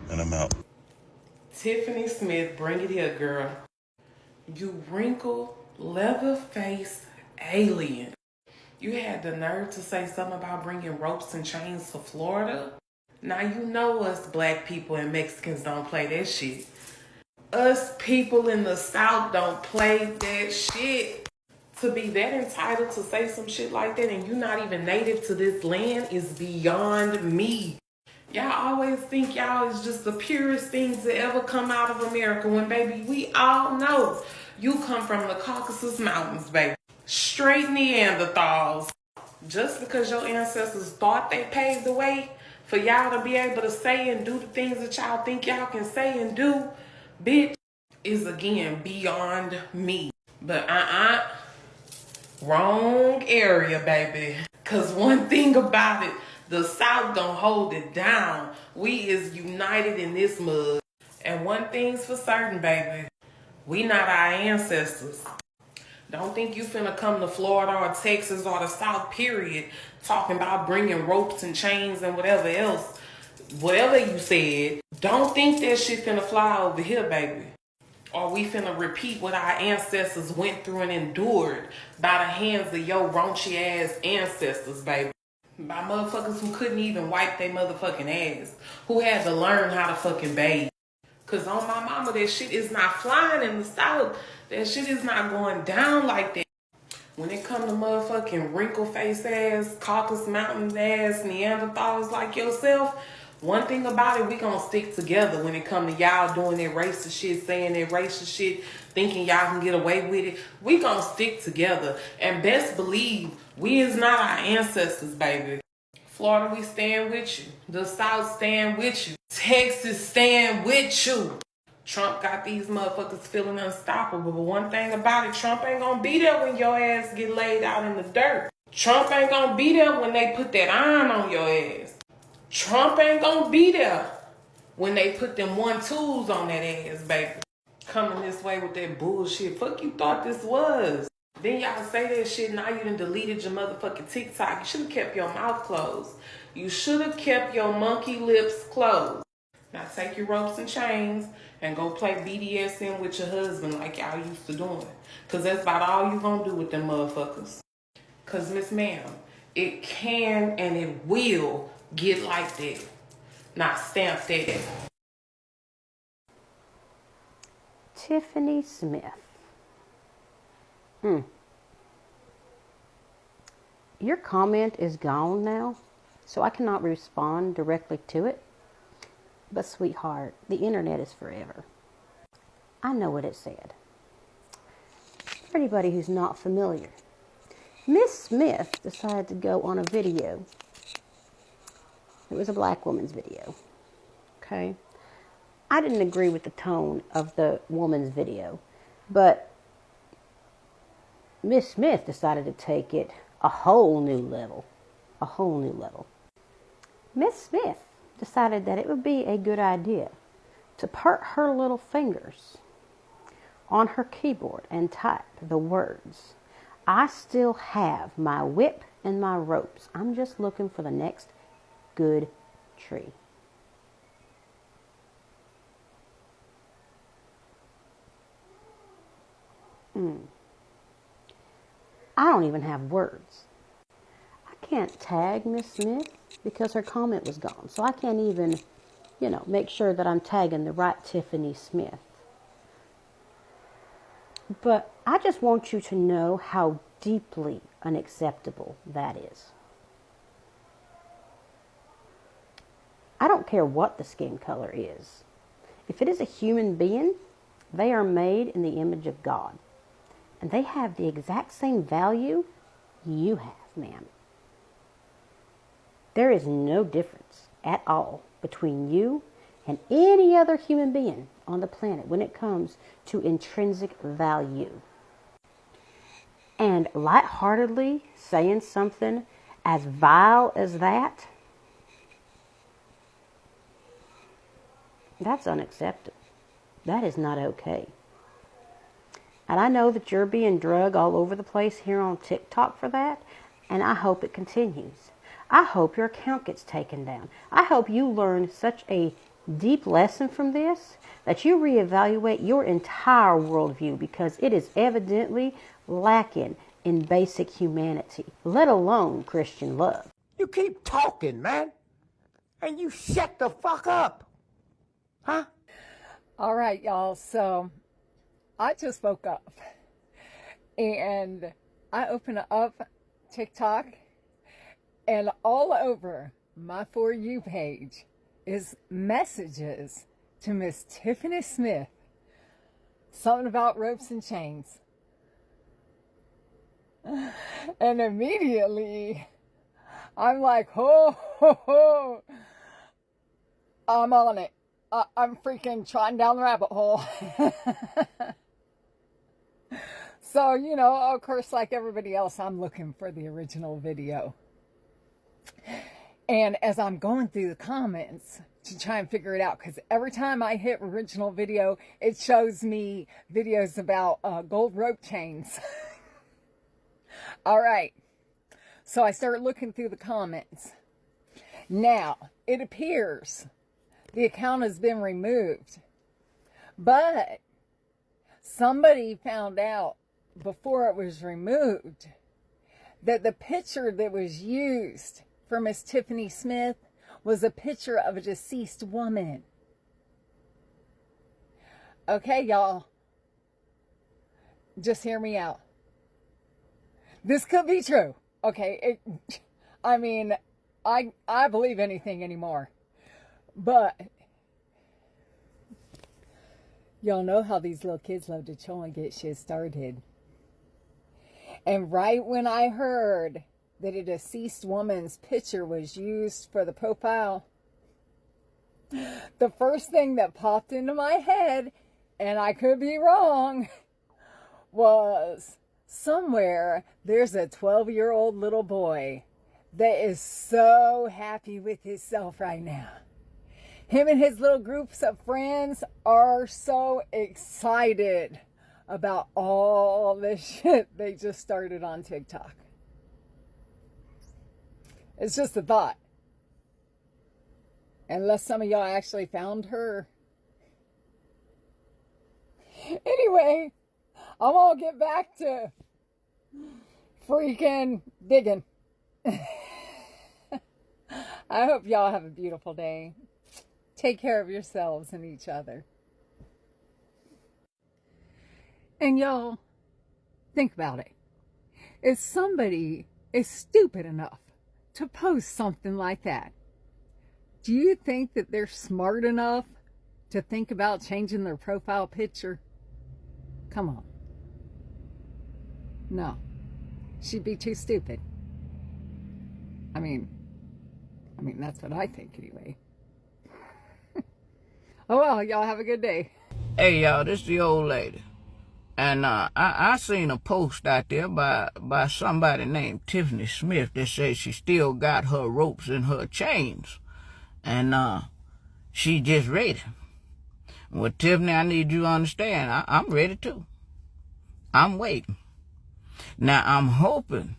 And I'm out.
Tiffany Smith, bring it here, girl. You wrinkle, leather-faced alien. You had the nerve to say something about bringing ropes and chains to Florida? Now you know us black people and Mexicans don't play that shit. Us people in the South don't play that shit. To be that entitled to say some shit like that and you not even native to this land is beyond me. Y'all always think y'all is just the purest things to ever come out of America when, baby, we all know you come from the Caucasus Mountains, baby. Straight Neanderthals. Just because your ancestors thought they paved the way for y'all to be able to say and do the things that y'all think y'all can say and do, bitch, is again beyond me. But wrong area, baby. Cause one thing about it, the South don't hold it down. We is united in this mud. And one thing's for certain, baby. We not our ancestors. Don't think you finna come to Florida or Texas or the South, period, talking about bringing ropes and chains and whatever else. Whatever you said, don't think that shit finna fly over here, baby. Or we finna repeat what our ancestors went through and endured by the hands of your raunchy ass ancestors, baby. By motherfuckers who couldn't even wipe their motherfucking ass. Who had to learn how to fucking bathe. Cause on my mama, that shit is not flying in the South. That shit is not going down like that. When it come to motherfucking wrinkle face ass, Caucasus Mountain ass, Neanderthals like yourself, one thing about it, we gonna stick together when it come to y'all doing that racist shit, saying that racist shit, thinking y'all can get away with it. We gonna stick together. And best believe, we is not our ancestors, baby. Florida, we stand with you. The South stand with you. Texas stand with you. Trump got these motherfuckers feeling unstoppable. But one thing about it, Trump ain't gonna be there when your ass get laid out in the dirt. Trump ain't gonna be there when they put that iron on your ass. Trump ain't gonna be there when they put them 1-2s on that ass, baby. Coming this way with that bullshit. Fuck you thought this was. Then y'all say that shit, now you done deleted your motherfucking TikTok. You should have kept your mouth closed. You should have kept your monkey lips closed. Now take your ropes and chains and go play BDSM with your husband like y'all used to doing. Cause that's about all you gonna do with them motherfuckers. Cause Miss Ma'am, it can and it will get like that. Not stamp that.
Tiffany Smith. Your comment is gone now, so I cannot respond directly to it. But sweetheart, the internet is forever. I know what it said. For anybody who's not familiar, Miss Smith decided to go on a video. It was a black woman's video. Okay? I didn't agree with the tone of the woman's video, but Miss Smith decided to take it a whole new level. A whole new level. Miss Smith decided that it would be a good idea to put her little fingers on her keyboard and type the words, "I still have my whip and my ropes. I'm just looking for the next good tree." I don't even have words. I can't tag Miss Smith because her comment was gone. So I can't even, make sure that I'm tagging the right Tiffany Smith. But I just want you to know how deeply unacceptable that is. I don't care what the skin color is. If it is a human being, they are made in the image of God. And they have the exact same value you have, ma'am. There is no difference at all between you and any other human being on the planet when it comes to intrinsic value. And lightheartedly saying something as vile as that, that's unacceptable. That is not okay. And I know that you're being drugged all over the place here on TikTok for that, and I hope it continues. I hope your account gets taken down. I hope you learn such a deep lesson from this that you reevaluate your entire worldview, because it is evidently lacking in basic humanity, let alone Christian love.
You keep talking, man, and you shut the fuck up. Huh?
All right, y'all. So I just woke up and I opened up TikTok, and all over my For You page is messages to Miss Tiffany Smith. Something about ropes and chains. And immediately I'm like, ho, ho, ho. I'm on it. I'm freaking trotting down the rabbit hole. So, of course, like everybody else, I'm looking for the original video. And as I'm going through the comments to try and figure it out, because every time I hit original video, it shows me videos about gold rope chains. All right. So I started looking through the comments. Now, it appears the account has been removed, but somebody found out before it was removed that the picture that was used for Miss Tiffany Smith was a picture of a deceased woman. Okay, y'all. Just hear me out. This could be true. Okay, I mean, I believe anything anymore. But y'all know how these little kids love to chill and get shit started. And right when I heard that a deceased woman's picture was used for the profile, the first thing that popped into my head, and I could be wrong, was somewhere there's a 12-year-old little boy that is so happy with himself right now. Him and his little groups of friends are so excited about all the shit they just started on TikTok. It's just a thought. Unless some of y'all actually found her. Anyway, I'm gonna get back to freaking digging. I hope y'all have a beautiful day. Take care of yourselves and each other. And y'all, think about it. If somebody is stupid enough to post something like that, do you think that they're smart enough to think about changing their profile picture? Come on. No. She'd be too stupid. I mean, that's what I think anyway. Oh well, y'all have a good day.
Hey y'all, this is the old lady. And I seen a post out there by somebody named Tiffany Smith that says she still got her ropes and her chains. And she just ready. Well, Tiffany, I need you to understand, I'm ready too. I'm waiting. Now, I'm hoping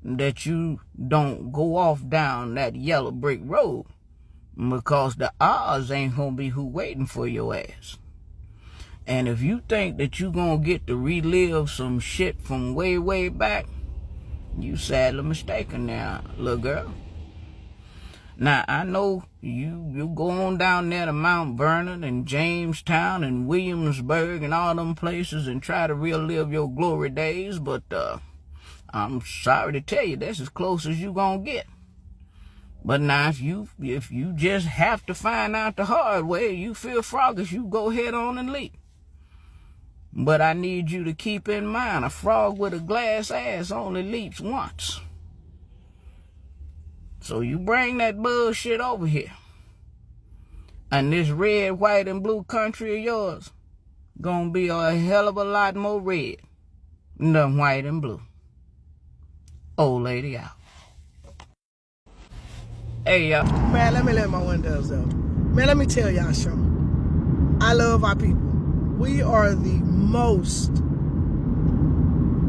that you don't go off down that yellow brick road, because the odds ain't gonna be who waiting for your ass. And if you think that you gonna get to relive some shit from way, way back, you sadly mistaken now, little girl. Now, I know you go on down there to Mount Vernon and Jamestown and Williamsburg and all them places and try to relive your glory days, but I'm sorry to tell you, that's as close as you gonna get. But now, if you just have to find out the hard way, you feel froggish, you go head on and leap. But I need you to keep in mind, a frog with a glass ass only leaps once. So you bring that bullshit over here. And this red, white, and blue country of yours gonna be a hell of a lot more red than white and blue. Old lady out. Hey, y'all.
Man, let me let my windows up. Man, let me tell y'all something. I love our people. We are the most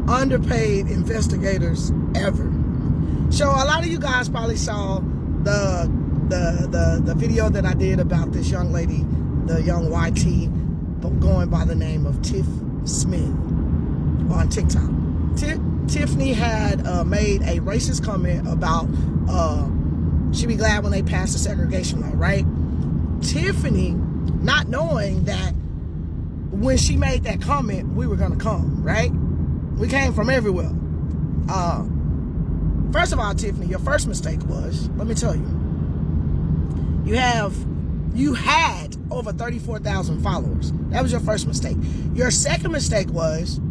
underpaid investigators ever. So a lot of you guys probably saw the video that I did about this young lady, the young YT, going by the name of Tiff Smith on TikTok. Tiffany had made a racist comment about she'd be glad when they pass the segregation law, right? Tiffany, not knowing that when she made that comment, we were gonna come, right? We came from everywhere. First of all, Tiffany, your first mistake was, let me tell you, you had over 34,000 followers. That was your first mistake. Your second mistake was,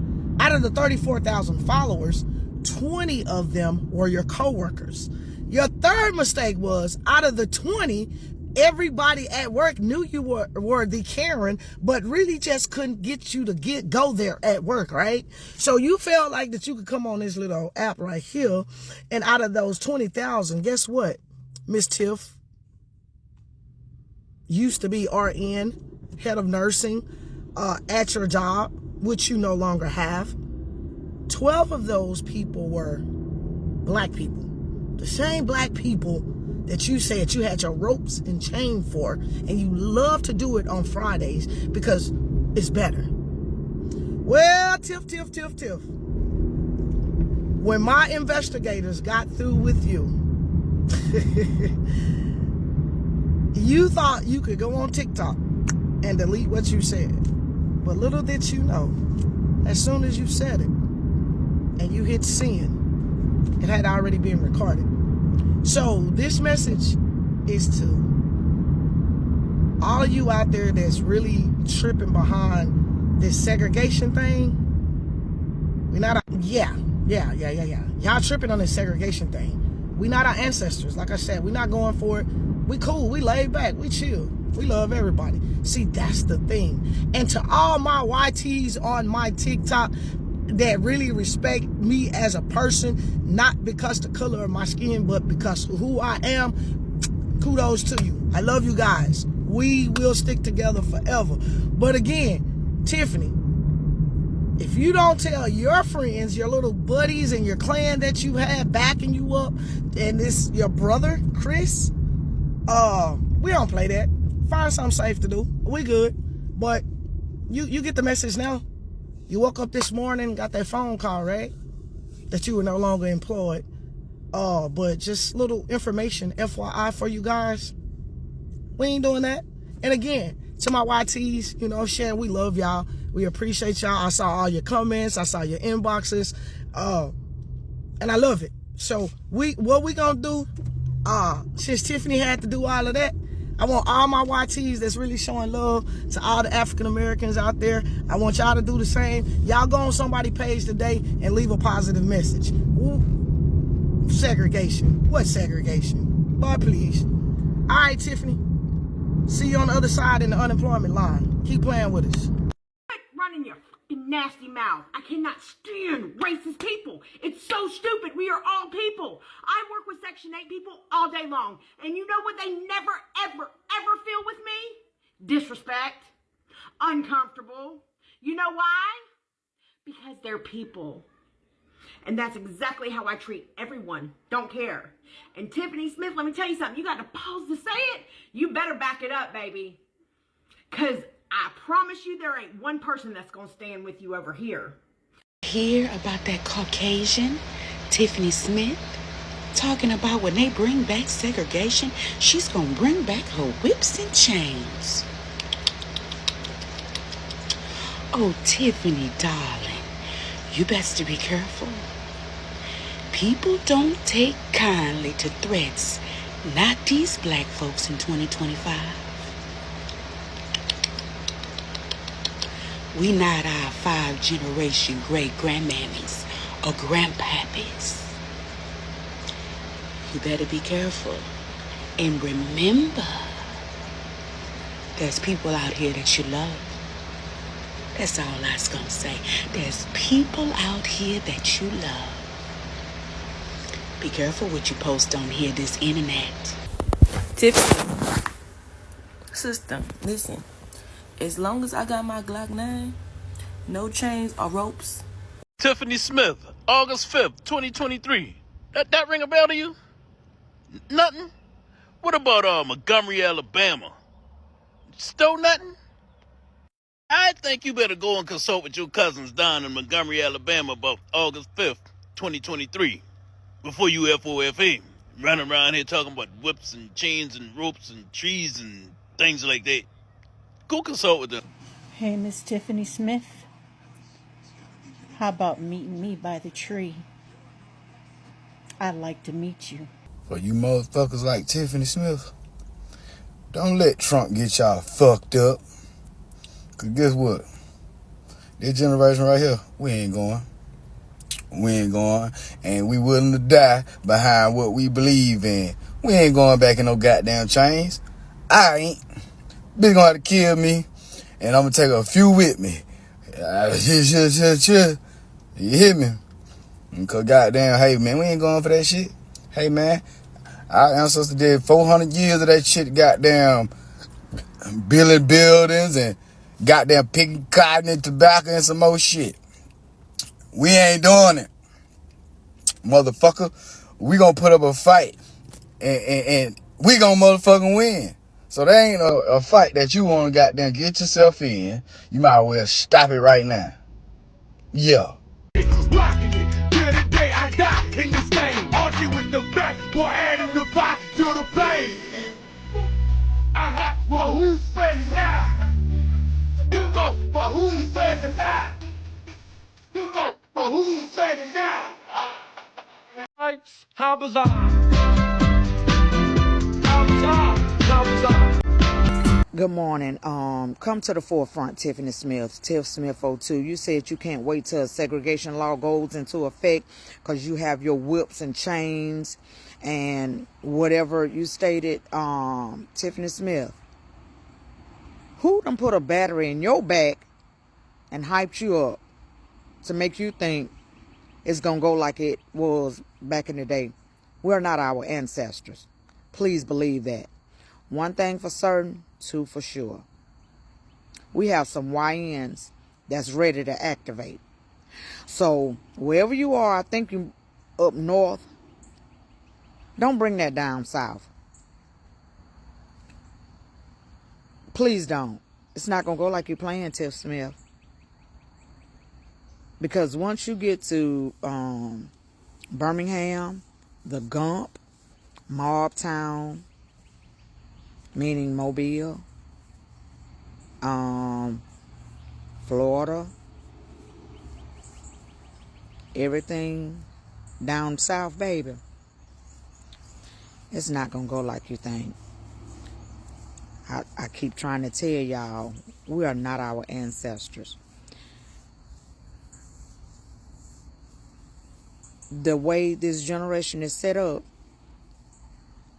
out of the 34,000 followers, 20 of them were your coworkers. Your third mistake was, out of the 20, everybody at work knew you were the Karen, but really just couldn't get you to go there at work, right? So you felt like that you could come on this little app right here, and out of those 20,000, guess what? Miss Tiff used to be RN, head of nursing, at your job, which you no longer have. 12 of those people were black people. The same black people that you said you had your ropes and chain for, and you love to do it on Fridays because it's better. Well, Tiff. When my investigators got through with you, you thought you could go on TikTok and delete what you said. But little did you know, as soon as you said it and you hit send, it had already been recorded. So this message is to all of you out there that's really tripping behind this segregation thing. Y'all tripping on this segregation thing. We not our ancestors. Like I said, we not going for it. We cool. We laid back. We chill. We love everybody. See, that's the thing. And to all my YTs on my TikTok that really respect me as a person, not because the color of my skin, but because of who I am, kudos to you. I love you guys. We will stick together forever. But again, Tiffany, if you don't tell your friends, your little buddies and your clan that you had backing you up, and this your brother, Chris, we don't play that. Find something safe to do. We good. But you get the message now. You woke up this morning, got that phone call, right? That you were no longer employed. But just little information, FYI for you guys. We ain't doing that. And again, to my YTs, you know, Shan, we love y'all. We appreciate y'all. I saw all your comments. I saw your inboxes. And I love it. So what we gonna do, since Tiffany had to do all of that, I want all my YTs that's really showing love to all the African Americans out there. I want y'all to do the same. Y'all go on somebody's page today and leave a positive message. Ooh, segregation. What segregation? Boy, please. All right, Tiffany. See you on the other side in the unemployment line. Keep playing with us.
Quit running your fucking nasty mouth. I cannot stand racist people. It's so stupid. We are all people. I work with Section 8 people all day long. And you know what they never, ever, ever feel with me? Disrespect. Uncomfortable. You know why? Because they're people. And that's exactly how I treat everyone. Don't care. And Tiffany Smith, let me tell you something. You got to pause to say it. You better back it up, baby. Because I promise you there ain't one person that's going to stand with you over here.
Hear about that Caucasian, Tiffany Smith, talking about when they bring back segregation, she's going to bring back her whips and chains. Oh, Tiffany, darling, you best to be careful. People don't take kindly to threats, not these black folks in 2025. We not our 5-generation great-grandmammies or grandpappies. You better be careful. And remember, there's people out here that you love. That's all I was gonna say. There's people out here that you love. Be careful what you post on here, this internet.
Tiffany, sister, listen. As long as I got my Glock 9, no chains or ropes.
Tiffany Smith, August 5th, 2023. That ring a bell to you? Nothing? What about Montgomery, Alabama? Still nothing? I think you better go and consult with your cousins down in Montgomery, Alabama about August 5th, 2023. Before you FOFA, running around here talking about whips and chains and ropes and trees and things like that. Go consult with them.
Hey, Miss Tiffany Smith. How about meeting me by the tree? I'd like to meet you.
For you motherfuckers like Tiffany Smith, don't let Trump get y'all fucked up. Cause guess what? This generation right here, we ain't going. We ain't going, and we willing to die behind what we believe in. We ain't going back in no goddamn chains. I ain't. Bitch gonna have to kill me, and I'm gonna take a few with me. You hear me? Cause goddamn, hey man, we ain't going for that shit. Hey man, our ancestors did 400 years of that shit, goddamn building buildings and goddamn picking cotton and tobacco and some more shit. We ain't doing it. Motherfucker, we gonna put up a fight. And we gonna motherfucking win. So there ain't a fight that you wanna goddamn get yourself in. You might as well stop it right now. Yeah.
Blocking it till the day I die in this game. Argue with the back, boy, adding the pot to the flame. Well, who's ready now? You go for who's ready now? You go for who's ready now? How bizarre? How bizarre? How bizarre?
Good morning. Come to the forefront, Tiffany Smith. Tiff Smith 02. You said you can't wait till segregation law goes into effect because you have your whips and chains and whatever you stated. Tiffany Smith, who done put a battery in your back and hyped you up to make you think it's gonna go like it was back in the day? We're not our ancestors. Please believe that. One thing for certain, two for sure. We have some YNs that's ready to activate. So wherever you are, I think you up north, don't bring that down south. Please don't. It's not going to go like you're playing, Tiff Smith. Because once you get to Birmingham, the Gump, Mobtown, meaning Mobile, Florida, everything down south, baby, it's not gonna go like you think. I keep trying to tell y'all, we are not our ancestors. The way this generation is set up,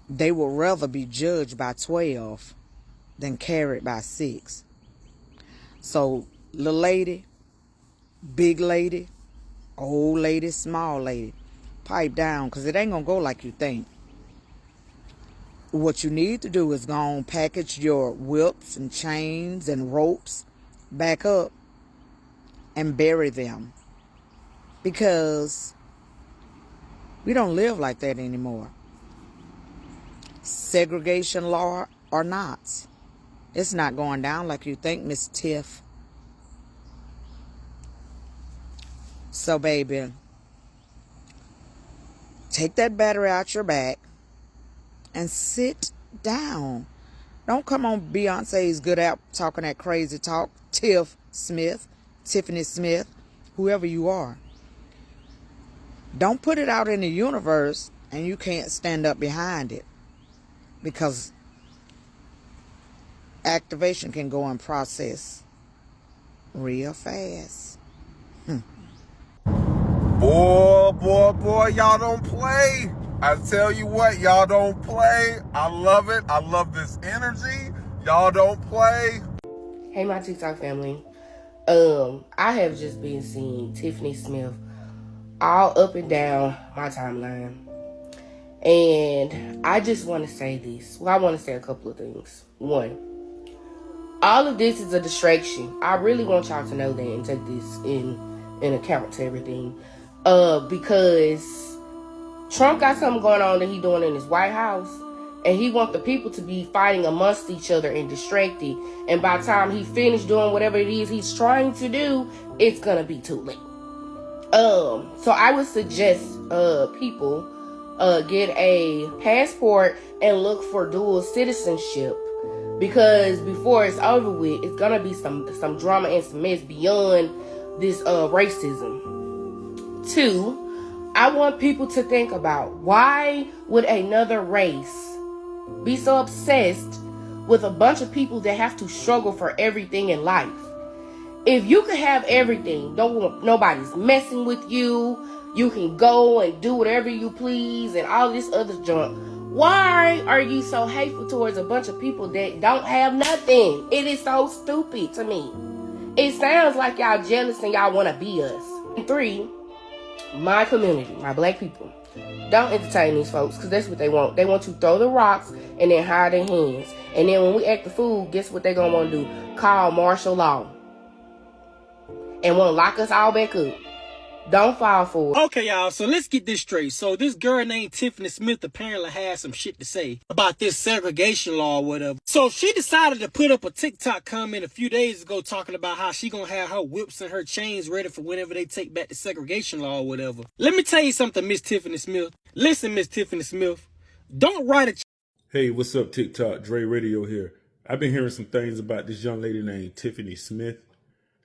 they would rather be judged by 12 than carried by 6. So, little lady, big lady, old lady, small lady, pipe down, because it ain't going to go like you think. What you need to do is go on, package your whips and chains and ropes back up and bury them. Because we don't live like that anymore. Segregation law or not, it's not going down like you think, Miss Tiff. So, baby, take that battery out your back and sit down. Don't come on Beyonce's good app talking that crazy talk. Tiff Smith, Tiffany Smith, whoever you are. Don't put it out in the universe and you can't stand up behind it. Because activation can go in process real fast.
Boy, y'all don't play. I tell you what, y'all don't play. I love it. I love this energy. Y'all don't play.
Hey, my TikTok family. I have just been seeing Tiffany Smith all up and down my timeline. And I just want to say this. Well, I want to say a couple of things. One, all of this is a distraction. I really want y'all to know that and take this in account to everything. Because Trump got something going on that he doing in his White House, and he want the people to be fighting amongst each other and distracted. And by the time he finished doing whatever it is he's trying to do, it's gonna be too late. So I would suggest people get a passport and look for dual citizenship, because before it's over with, it's gonna be some drama and some mess beyond this racism. 2, I want people to think about, why would another race be so obsessed with a bunch of people that have to struggle for everything in life? If you could have everything, nobody's messing with you, you can go and do whatever you please and all this other junk, why are you so hateful towards a bunch of people that don't have nothing? It is so stupid to me. It sounds like y'all jealous and y'all want to be us. 3, my community, my black people, don't entertain these folks, because that's what they want. They want to throw the rocks and then hide their hands. And then when we act the fool, guess what they're going to want to do? Call martial law. And want to lock us all back up. Don't fall for it.
Okay, y'all, so let's get this straight. So this girl named Tiffany Smith apparently had some shit to say about this segregation law or whatever. So she decided to put up a TikTok comment a few days ago talking about how she gonna have her whips and her chains ready for whenever they take back the segregation law or whatever. Let me tell you something, Miss Tiffany Smith. Listen, Miss Tiffany Smith. Don't write a...
Hey, what's up, TikTok? Dre Radio here. I've been hearing some things about this young lady named Tiffany Smith.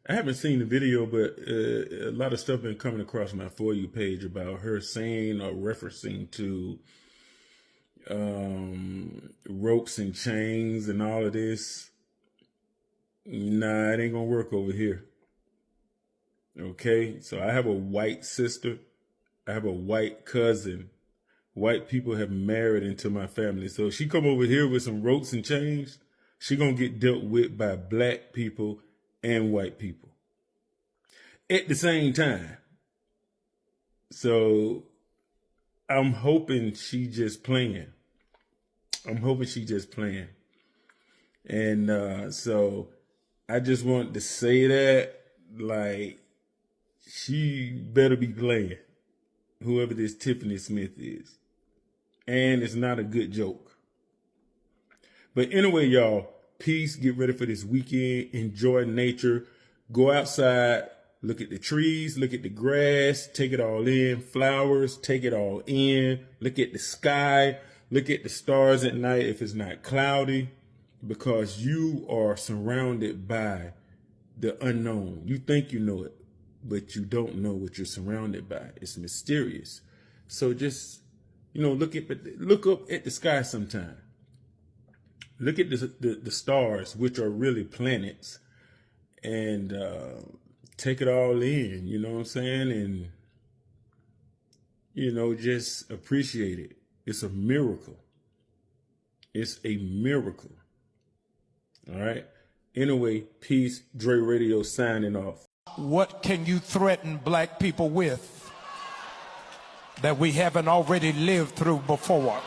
I haven't seen the video, but a lot of stuff been coming across my For You page about her saying or referencing to ropes and chains and all of this. Nah, it ain't gonna work over here. Okay, so I have a white sister. I have a white cousin. White people have married into my family. So if she come over here with some ropes and chains, she gonna get dealt with by black people and white people at the same time. So I'm hoping she just playing. And so I just want to say that, like, she better be playing, whoever this Tiffany Smith is. And it's not a good joke. But anyway, y'all, peace. Get ready for this weekend. Enjoy nature. Go outside. Look at the trees. Look at the grass. Take it all in. Flowers. Take it all in. Look at the sky. Look at the stars at night if it's not cloudy. Because you are surrounded by the unknown. You think you know it, but you don't know what you're surrounded by. It's mysterious. So just, look up at the sky sometime. Look at the stars, which are really planets, and take it all in, you know what I'm saying? And, just appreciate it. It's a miracle. It's a miracle. All right? Anyway, peace. Dre Radio signing off.
What can you threaten black people with that we haven't already lived through before?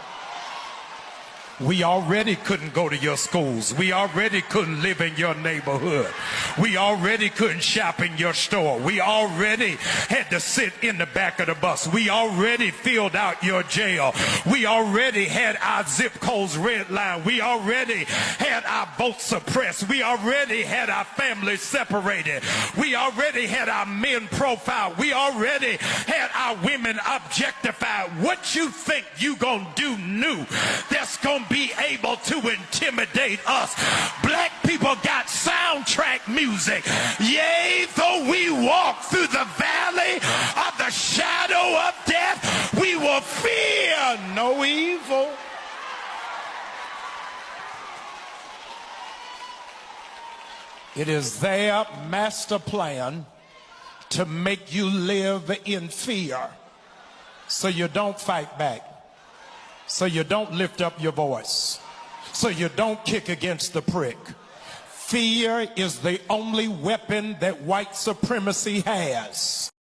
We already couldn't go to your schools. We already couldn't live in your neighborhood. We already couldn't shop in your store. We already had to sit in the back of the bus. We already filled out your jail. We already had our zip codes redlined. We already had our votes suppressed. We already had our families separated. We already had our men profiled. We already had our women objectified. What you think you gonna do new that's gonna be able to intimidate us? Black people got soundtrack music. Yea, though we walk through the valley of the shadow of death, we will fear no evil. It is their master plan to make you live in fear so you don't fight back, so you don't lift up your voice, so you don't kick against the prick. Fear is the only weapon that white supremacy has.